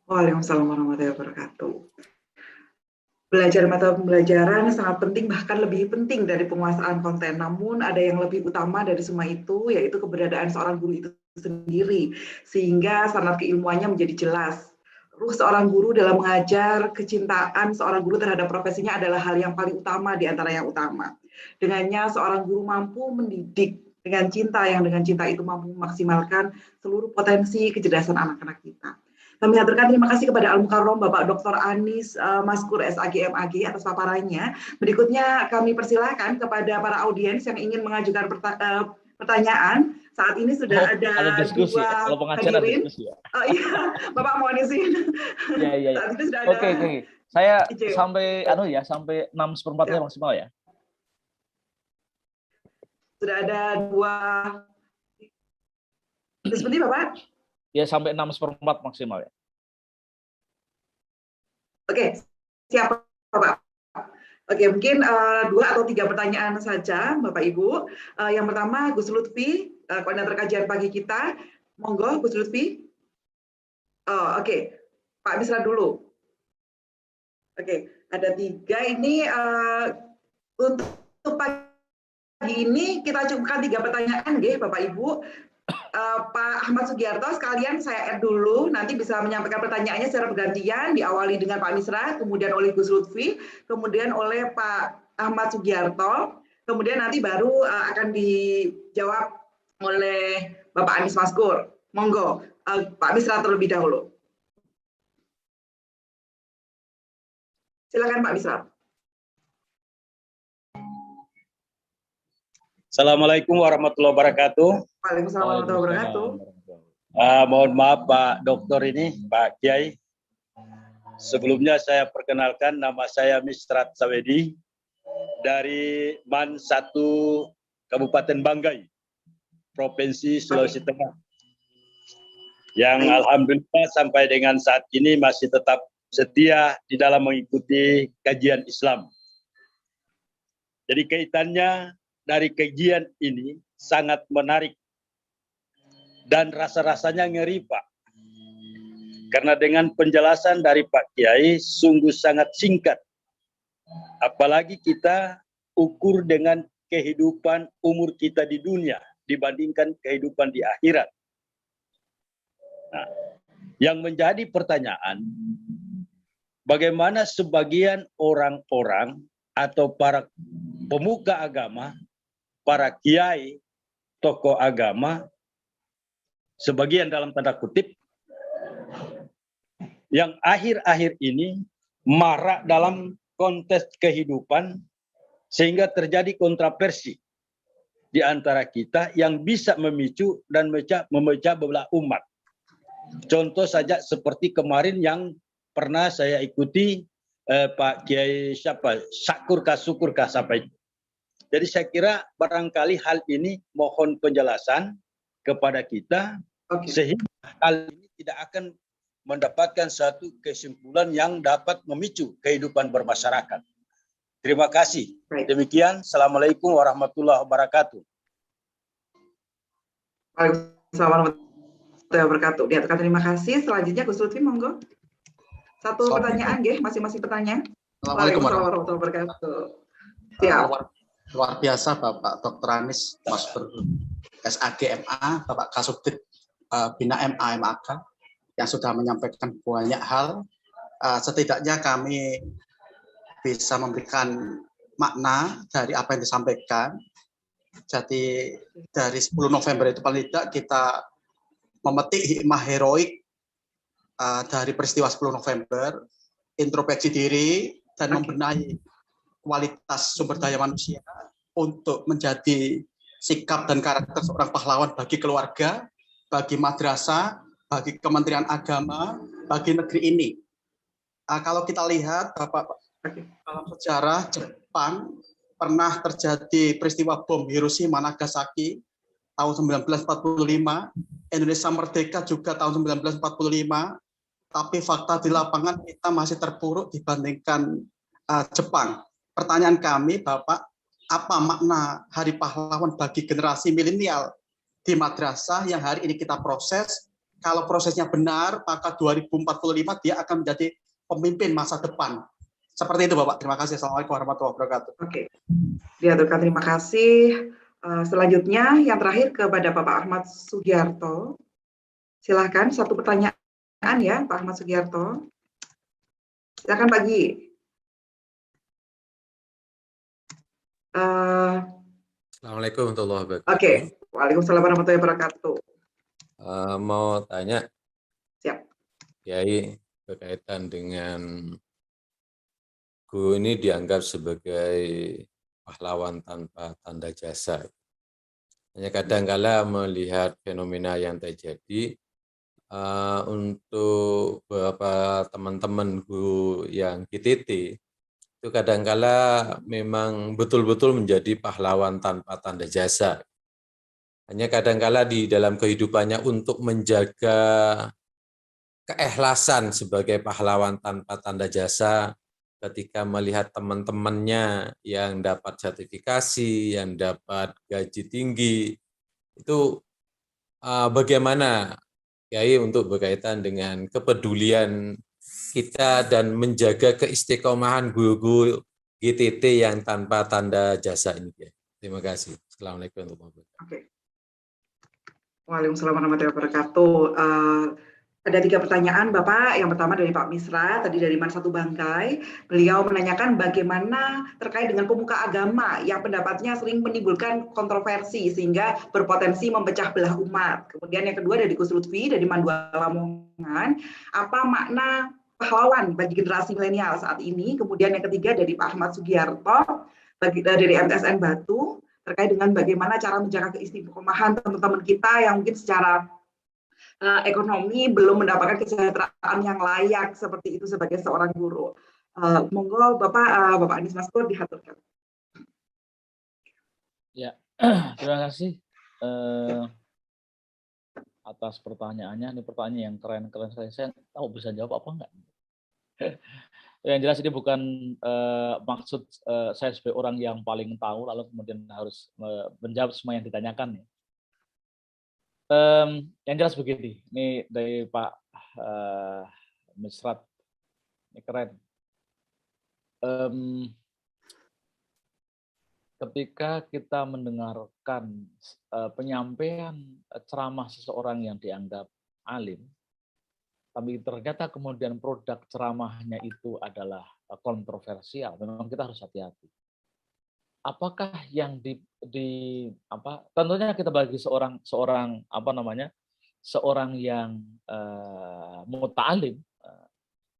Waalaikumsalam warahmatullahi wabarakatuh. Belajar metode pembelajaran sangat penting, bahkan lebih penting dari penguasaan konten. Namun ada yang lebih utama dari semua itu, yaitu keberadaan seorang guru itu sendiri, sehingga sanad keilmuannya menjadi jelas. Ruh seorang guru dalam mengajar, kecintaan seorang guru terhadap profesinya adalah hal yang paling utama di antara yang utama. Dengannya seorang guru mampu mendidik dengan cinta, yang dengan cinta itu mampu memaksimalkan seluruh potensi kecerdasan anak-anak kita. Kami aturkan terima kasih kepada Al-Mukarrom Bapak Dr. Anis Maskur SAG MAG atas paparannya. Berikutnya kami persilahkan kepada para audiens yang ingin mengajukan pertanyaan. Saat ini sudah ada diskusi, dua hadirin. Ya. Oh iya, Bapak mohon izin. Iya. Saat ini sudah ada. Oke. Saya sampai sampai 6/4 maksimal ya. Sudah ada dua. Seperti Bapak? Ya, sampai 6/4 maksimal ya. Oke, siap Bapak. Oke, mungkin 2 atau 3 pertanyaan saja Bapak Ibu. Yang pertama Gus Lutfi, koordinator kajian pagi kita. Monggo Gus Lutfi. Oke. Pak Misra dulu. Oke, ada 3 ini untuk pagi ini kita cukupkan 3 pertanyaan nggih Bapak Ibu. Pak Ahmad Sugiarto, sekalian saya add dulu, nanti bisa menyampaikan pertanyaannya secara bergantian, diawali dengan Pak Misra, kemudian oleh Gus Lutfi, kemudian oleh Pak Ahmad Sugiarto, kemudian nanti baru akan dijawab oleh Bapak Anis Maskur. Monggo, Pak Misra terlebih dahulu. Silakan Pak Misra. Assalamualaikum warahmatullahi wabarakatuh. Waalaikumsalam warahmatullahi wabarakatuh. Mohon maaf Pak Dokter ini, Pak Kiai. Sebelumnya saya perkenalkan, nama saya Misrat Sawedi dari MAN 1 Kabupaten Banggai, Provinsi Sulawesi Tengah. Yang alhamdulillah sampai dengan saat ini masih tetap setia di dalam mengikuti kajian Islam. Jadi kaitannya dari kajian ini sangat menarik dan rasa-rasanya ngeri Pak. Karena dengan penjelasan dari Pak Kiai sungguh sangat singkat. Apalagi kita ukur dengan kehidupan umur kita di dunia dibandingkan kehidupan di akhirat. Nah, Yang menjadi pertanyaan, bagaimana sebagian orang-orang atau para pemuka agama, para kiai, tokoh agama, sebagian dalam tanda kutip, yang akhir-akhir ini marak dalam konteks kehidupan sehingga terjadi kontroversi di antara kita yang bisa memicu dan memecah belah umat. Contoh saja seperti kemarin yang pernah saya ikuti Pak Kiai Syukur siapa itu. Jadi saya kira barangkali hal ini mohon penjelasan kepada kita sehingga hal ini tidak akan mendapatkan satu kesimpulan yang dapat memicu kehidupan bermasyarakat. Terima kasih. Demikian, Assalamualaikum warahmatullahi wabarakatuh. Waalaikumsalam wabarakatuh. Terima kasih. Selanjutnya Gus Lutfi, monggo. Satu pertanyaan, masing-masing pertanyaan. Waalaikumsalam warahmatullahi wabarakatuh. Siap. Luar biasa Bapak Dr. Anies, Mas SAGMA, Bapak Kasubdit Bina MA MAK yang sudah menyampaikan banyak hal. Setidaknya kami bisa memberikan makna dari apa yang disampaikan. Jadi dari 10 November itu paling tidak kita memetik hikmah heroik dari peristiwa 10 November, introspeksi diri, dan membenahi kualitas sumber daya manusia untuk menjadi sikap dan karakter seorang pahlawan bagi keluarga, bagi madrasah, bagi Kementerian Agama, bagi negeri ini. Kalau kita lihat, Bapak, dalam sejarah Jepang pernah terjadi peristiwa bom Hiroshima Nagasaki tahun 1945, Indonesia merdeka juga tahun 1945, tapi fakta di lapangan kita masih terpuruk dibandingkan Jepang. Pertanyaan kami, Bapak, apa makna Hari Pahlawan bagi generasi milenial di madrasah yang hari ini kita proses? Kalau prosesnya benar, maka 2045 dia akan menjadi pemimpin masa depan. Seperti itu, Bapak. Terima kasih. Assalamualaikum warahmatullahi wabarakatuh. Oke. Diaturkan, terima kasih. Selanjutnya, yang terakhir kepada Bapak Ahmad Sugiarto. Silakan, satu pertanyaan ya, Pak Ahmad Sugiarto. Silakan, Pak Gi. Assalamualaikum warahmatullahi wabarakatuh. Oke, Waalaikumsalam warahmatullahi wabarakatuh. Mau tanya, Siap. Kiai, berkaitan dengan guru ini dianggap sebagai pahlawan tanpa tanda jasa. Hanya kadang-kala melihat fenomena yang terjadi untuk beberapa teman-teman guru yang GTT, itu kadang-kala memang betul-betul menjadi pahlawan tanpa tanda jasa. Hanya kadang-kala di dalam kehidupannya untuk menjaga keikhlasan sebagai pahlawan tanpa tanda jasa, ketika melihat teman-temannya yang dapat sertifikasi, yang dapat gaji tinggi, itu bagaimana Kiai untuk berkaitan dengan kepedulian kita dan menjaga keistiqomahan guru-guru GTT yang tanpa tanda jasa ini. Terima kasih. Assalamualaikum warahmatullahi wabarakatuh. Oke. Waalaikumsalam warahmatullahi wabarakatuh. Ada 3 pertanyaan, Bapak. Yang pertama dari Pak Misra, tadi dari Man Satu Bangkai. Beliau menanyakan bagaimana terkait dengan pemuka agama yang pendapatnya sering menimbulkan kontroversi sehingga berpotensi memecah belah umat. Kemudian yang kedua dari Gus Lutfi, dari Man Dua Lamongan, apa makna pahlawan bagi generasi milenial saat ini? Kemudian yang ketiga dari Pak Ahmad Sugiarto, dari MTSN Batu, terkait dengan bagaimana cara menjaga keistiqomahan teman-teman kita yang mungkin secara ekonomi belum mendapatkan kesejahteraan yang layak seperti itu sebagai seorang guru. Monggo Bapak Anies Maskur dihaturkan. Ya, terima kasih atas pertanyaannya. Ini pertanyaan yang keren-keren sekali. Saya tahu bisa jawab apa enggak. Yang jelas ini bukan maksud saya sebagai orang yang paling tahu lalu kemudian harus menjawab semua yang ditanyakan. Yang jelas begini, ini dari Pak Misrat, ini keren. Ketika kita mendengarkan penyampaian ceramah seseorang yang dianggap alim, tapi ternyata kemudian produk ceramahnya itu adalah kontroversial, memang kita harus hati-hati. Apakah yang tentunya kita bagi seorang yang muta'alim,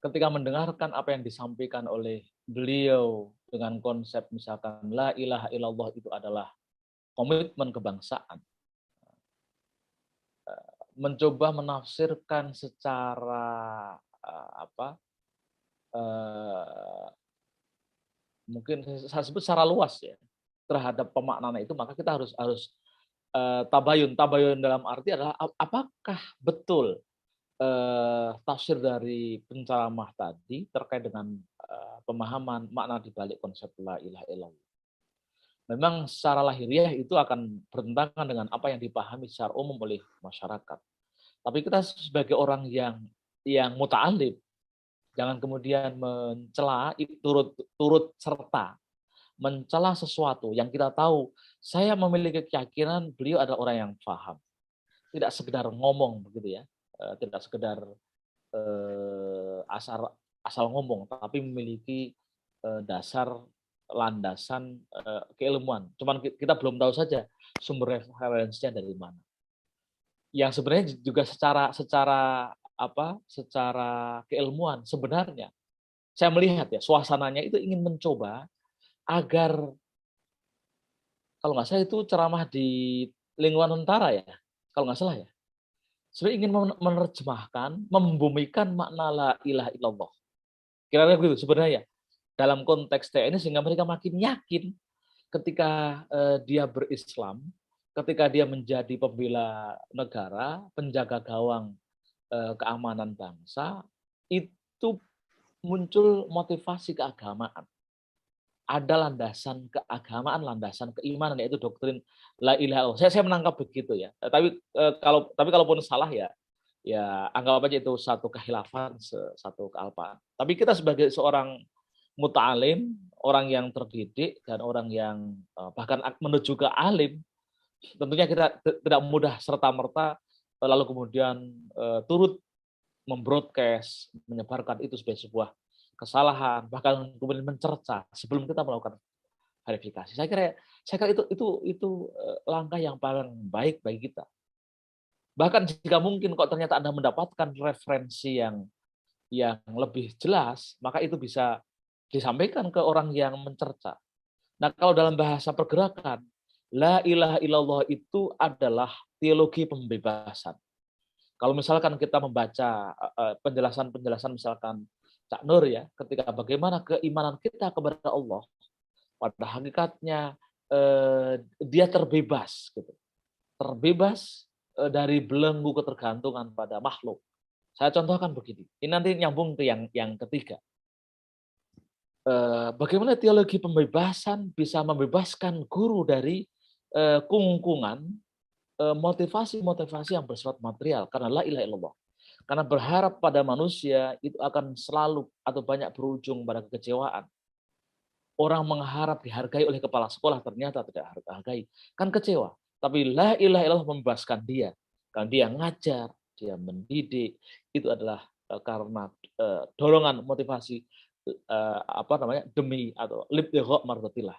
ketika mendengarkan apa yang disampaikan oleh beliau dengan konsep misalkan la ilaha illallah itu adalah komitmen kebangsaan, mencoba menafsirkan secara mungkin saya sebut secara luas ya terhadap pemaknaan itu, maka kita harus tabayun dalam arti adalah apakah betul tafsir dari penceramah tadi terkait dengan pemahaman makna di balik konsep la ilaha illallah. Memang secara lahiriah itu akan bertentangan dengan apa yang dipahami secara umum oleh masyarakat. Tapi kita sebagai orang yang muta'alim, jangan kemudian mencela, turut serta mencela sesuatu yang kita tahu. Saya memiliki keyakinan beliau adalah orang yang paham, tidak sekedar ngomong begitu ya, tidak sekedar asal ngomong, tapi memiliki dasar landasan keilmuan. Cuman kita belum tahu saja sumber referensinya dari mana. Yang sebenarnya juga secara keilmuan sebenarnya saya melihat ya suasananya itu ingin mencoba agar, kalau nggak salah itu ceramah di lingkungan tentara ya, kalau nggak salah ya, sebenarnya ingin menerjemahkan, membumikan makna la ilaha illallah. Kira-kira begitu sebenarnya dalam konteks TNI, sehingga mereka makin yakin ketika dia berislam, ketika dia menjadi pembela negara, penjaga gawang keamanan bangsa, itu muncul motivasi keagamaan. Ada landasan keagamaan, landasan keimanan, yaitu doktrin la ilaha illallah. Saya menangkap begitu ya. Tapi kalaupun salah ya anggap aja itu satu kehilafan, satu kealpaan. Tapi kita sebagai seorang muta'alim, orang yang terdidik dan orang yang bahkan menuju ke alim, tentunya kita tidak mudah serta-merta lalu kemudian turut membroadcast, menyebarkan itu sebagai sebuah kesalahan, bahkan kemudian mencerca sebelum kita melakukan verifikasi. Saya kira itu langkah yang paling baik bagi kita. Bahkan jika mungkin kok ternyata Anda mendapatkan referensi yang lebih jelas, maka itu bisa disampaikan ke orang yang mencerca. Nah, kalau dalam bahasa pergerakan, la ilaha illallah itu adalah teologi pembebasan. Kalau misalkan kita membaca penjelasan misalkan Cak Nur ya, ketika bagaimana keimanan kita kepada Allah, pada hakikatnya dia terbebas, gitu. Terbebas dari belenggu ketergantungan pada makhluk. Saya contohkan begini. Ini nanti nyambung ke yang ketiga. Bagaimana teologi pembebasan bisa membebaskan guru dari kungkungan motivasi-motivasi yang bersifat material karena la ilaha illallah. Karena berharap pada manusia itu akan selalu atau banyak berujung pada kekecewaan. Orang mengharap dihargai oleh kepala sekolah, ternyata tidak dihargai. Kan kecewa. Tapi la ilaha illallah membebaskan dia. Karena dia ngajar, dia mendidik. Itu adalah karena dorongan motivasi demi atau libtigha mardatillah.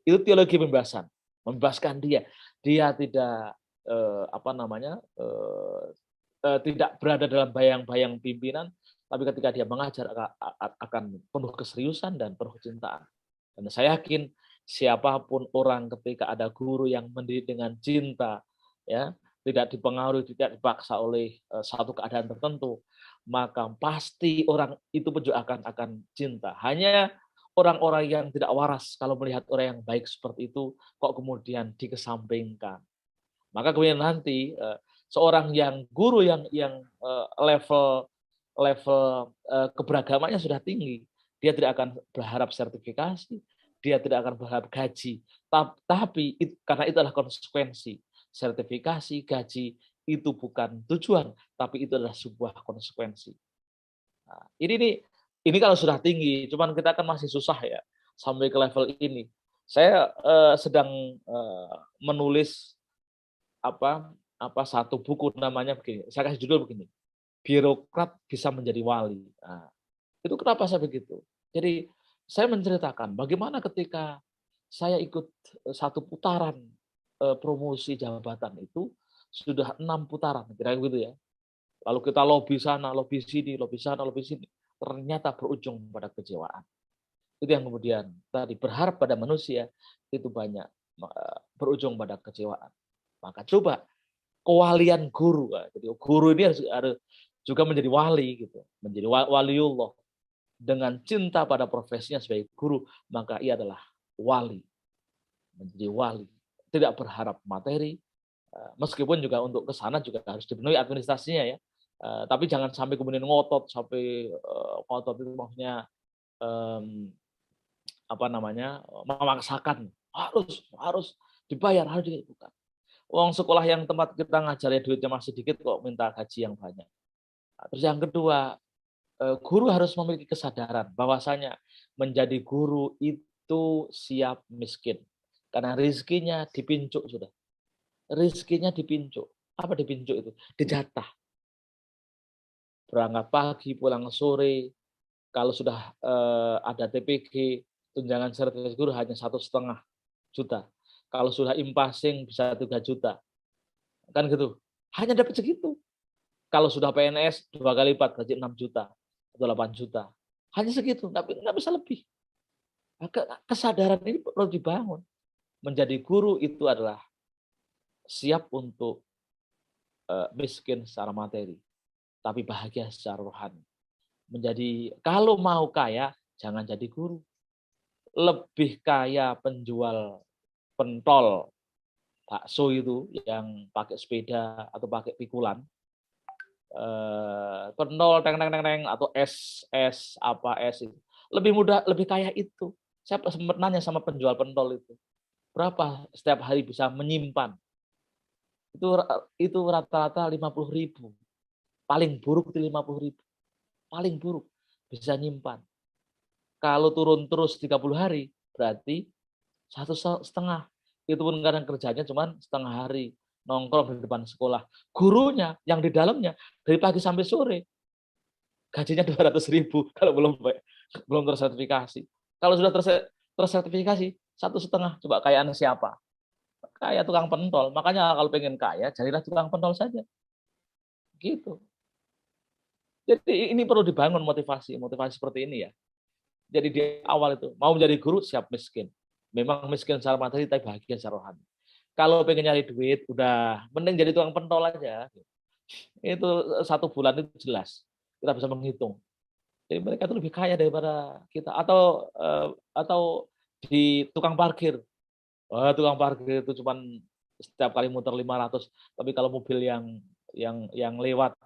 Itu teologi pembebasan. Membebaskan dia. Dia tidak tidak berada dalam bayang-bayang pimpinan, tapi ketika dia mengajar akan penuh keseriusan dan penuh kecintaan. Dan saya yakin siapapun orang ketika ada guru yang mendidik dengan cinta, ya, tidak dipengaruhi, tidak dipaksa oleh satu keadaan tertentu, maka pasti orang itu juga akan cinta. Hanya orang-orang yang tidak waras kalau melihat orang yang baik seperti itu, kok kemudian dikesampingkan. Maka kemudian nanti seorang yang guru yang level keberagamannya sudah tinggi, dia tidak akan berharap sertifikasi, dia tidak akan berharap gaji, tapi karena itu adalah konsekuensi. Sertifikasi, gaji itu bukan tujuan, tapi itu adalah sebuah konsekuensi. Nah, ini kalau sudah tinggi, cuman kita kan masih susah ya sampai ke level ini. Saya sedang menulis satu buku, namanya begini. Saya kasih judul begini. birokrat bisa menjadi wali. Nah, itu kenapa saya begitu? Jadi saya menceritakan bagaimana ketika saya ikut satu putaran promosi jabatan itu sudah 6 putaran, kira-kira gitu ya. Lalu kita lobby sana, lobby sini, lobby sana, lobby sini. Ternyata berujung pada kecewaan. Itu yang kemudian tadi berharap pada manusia itu banyak berujung pada kecewaan. Maka coba kewalian guru. Jadi guru ini harus juga menjadi wali gitu, menjadi waliullah dengan cinta pada profesinya sebagai guru, maka ia adalah wali. Menjadi wali, tidak berharap materi, meskipun juga untuk ke sana juga harus dipenuhi administrasinya ya. Tapi jangan sampai kemudian ngotot sampai ngotot itu maksudnya memaksakan harus dibayar, harus bukan. Uang sekolah yang tempat kita ngajar ya duitnya masih sedikit kok minta gaji yang banyak. Terus yang kedua, guru harus memiliki kesadaran bahwasanya menjadi guru itu siap miskin. Karena rizkinya dipincuk sudah. Rizkinya dipincuk. Apa dipincuk itu? Dijatah. Berangkat pagi, pulang sore. Kalau sudah ada TPG, tunjangan sertifikat guru hanya 1,5 juta. Kalau sudah impasing bisa 3 juta. Kan gitu. Hanya dapat segitu. Kalau sudah PNS 2 kali lipat, gaji 6 juta atau 8 juta. Hanya segitu, nggak bisa lebih. Kesadaran ini perlu dibangun. Menjadi guru itu adalah siap untuk miskin secara materi, tapi bahagia secara rohani. Menjadi kalau mau kaya, jangan jadi guru. Lebih kaya penjual pentol bakso itu yang pakai sepeda atau pakai pikulan, pentol teng atau es itu lebih mudah, lebih kaya itu. Saya sempat nanya sama penjual pentol itu, berapa setiap hari bisa menyimpan? Itu rata-rata 50.000. Paling buruk itu 50.000. Paling buruk bisa nyimpan. Kalau turun terus 30 hari, berarti 1,5. Itu pun kadang kerjanya cuma setengah hari, nongkrong di depan sekolah. Gurunya yang di dalamnya dari pagi sampai sore, gajinya 200.000 kalau belum tersertifikasi. Kalau sudah tersertifikasi 1,5, coba kayaan siapa? Kayak tukang pentol. Makanya kalau pengen kaya, jadilah tukang pentol saja. Gitu. Jadi ini perlu dibangun motivasi seperti ini ya. Jadi di awal itu, mau menjadi guru siap miskin. Memang miskin secara materi, tapi bahagia secara rohani. Kalau pengen nyari duit, udah mending jadi tukang pentol aja. Itu 1 bulan itu jelas. Kita bisa menghitung. Jadi mereka itu lebih kaya daripada kita. Atau di tukang parkir. Tukang parkir itu cuma setiap kali muter 500, tapi kalau mobil yang lewat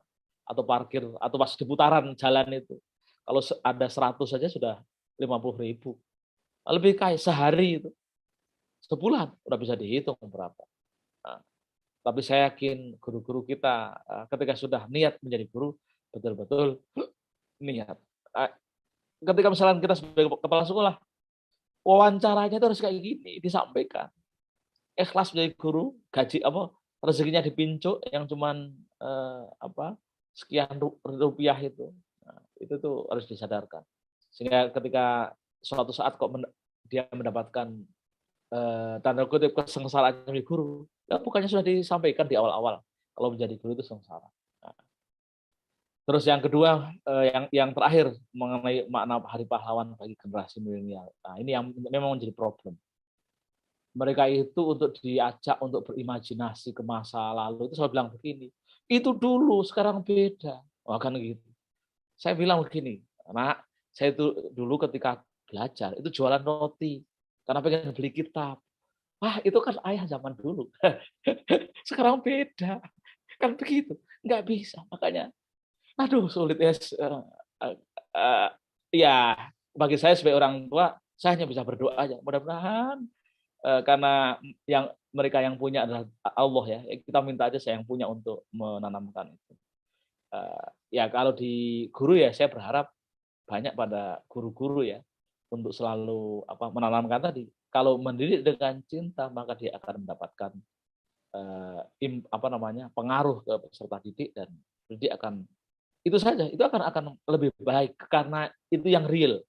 atau parkir atau pas di putaran jalan itu, kalau ada 100 saja sudah 50.000. Lebih kaya sehari itu. Sebulan udah bisa dihitung berapa. Nah, tapi saya yakin guru-guru kita ketika sudah niat menjadi guru, betul-betul niat. Ketika misalnya kita sebagai kepala sekolah, wawancaranya itu harus kayak gini, disampaikan. Ikhlas menjadi guru, gaji rezekinya dipincuk yang cuman sekian rupiah itu. Nah, itu tuh harus disadarkan. Sehingga ketika suatu saat kok dia mendapatkan tanda kutip kesengsaraan menjadi guru, ya bukannya sudah disampaikan di awal-awal kalau menjadi guru itu sengsara. Nah, terus yang kedua, yang terakhir mengenai makna Hari Pahlawan bagi generasi milenial. Nah, ini yang memang menjadi problem. Mereka itu untuk diajak untuk berimajinasi ke masa lalu itu saya bilang begini, itu dulu, sekarang beda. Kan gitu. Saya bilang begini, Nak, saya itu dulu ketika belajar itu jualan roti karena pengen beli kitab. Wah, itu kan ayah zaman dulu. Sekarang beda. Kan begitu. Nggak bisa. Makanya, aduh sulit ya. Ya, bagi saya sebagai orang tua, saya hanya bisa berdoa aja. Mudah-mudahan karena mereka yang punya adalah Allah ya. Kita minta aja saya yang punya untuk menanamkan itu. Ya kalau di guru ya saya berharap banyak pada guru-guru ya untuk selalu menanamkan tadi. Kalau mendidik dengan cinta maka dia akan mendapatkan pengaruh ke peserta didik dan didik akan itu saja, itu akan lebih baik karena itu yang real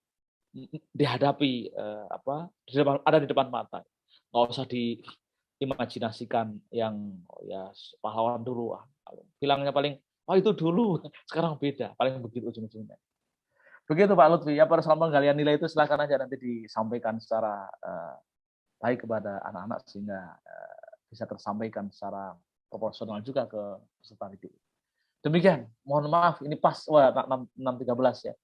dihadapi ada di depan mata. Nggak usah diimajinasikan yang ya pahlawan dulu, bilangnya paling itu dulu, sekarang beda, paling begitu ujung-ujungnya. Begitu Pak Lutfi, ya persoalan penggalian nilai itu silakan aja nanti disampaikan secara baik kepada anak-anak sehingga bisa tersampaikan secara proporsional juga ke peserta didik. Demikian, mohon maaf ini pas 6.13 ya.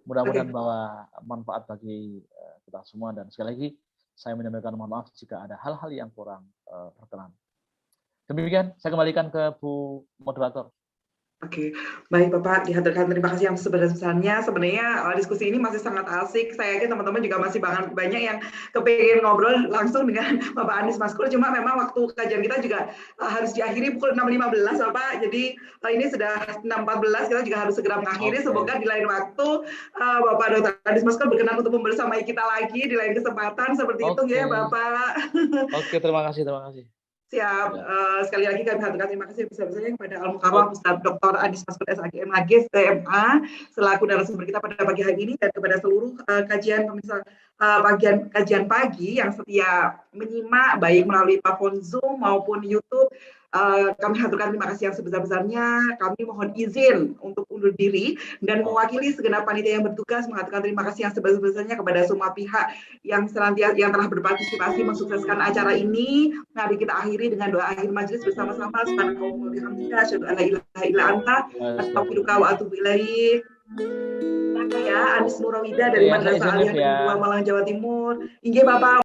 Mudah-mudahan bahwa manfaat bagi kita semua, dan sekali lagi saya menyampaikan mohon maaf jika ada hal-hal yang kurang berkenan. Demikian, saya kembalikan ke Bu Moderator. Oke, baik Bapak, dihaturkan terima kasih yang sebesar-besarnya. Sebenarnya diskusi ini masih sangat asik. Saya yakin teman-teman juga masih banyak yang kepingin ngobrol langsung dengan Bapak Anies Maskul. Cuma memang waktu kajian kita juga harus diakhiri pukul 6.15 Bapak. Jadi ini sudah 6.14, kita juga harus segera mengakhiri. Semoga di lain waktu Bapak Dr. Anies Maskul berkenan untuk membersamai kita lagi di lain kesempatan seperti itu ya Bapak. Oke, terima kasih. Siap. Sekali lagi kami haturkan terima kasih besar-besarnya kepada Al-Mukarram Ustaz Dr. Anies Maskul SAG MAG SMA selaku narasumber kita pada pagi hari ini, dan kepada seluruh kajian pemirsa kajian pagi yang setia menyimak baik melalui platform Zoom maupun YouTube. Kami haturkan terima kasih yang sebesar-besarnya. Kami mohon izin untuk undur diri dan mewakili segenap panitia yang bertugas mengatakan terima kasih yang sebesar-besarnya kepada semua pihak yang telah berpartisipasi mensukseskan acara ini. Mari kita akhiri dengan doa akhir majelis bersama-sama. Subhanakallahumma wa bihamdika asyhadu an la ilaha illa anta astaghfiruka wa atubu ilaik. Saya Anies Nurawida dari Madrasah Aliyah Negeri 2 Malang, Jawa Timur. Inggih Bapak.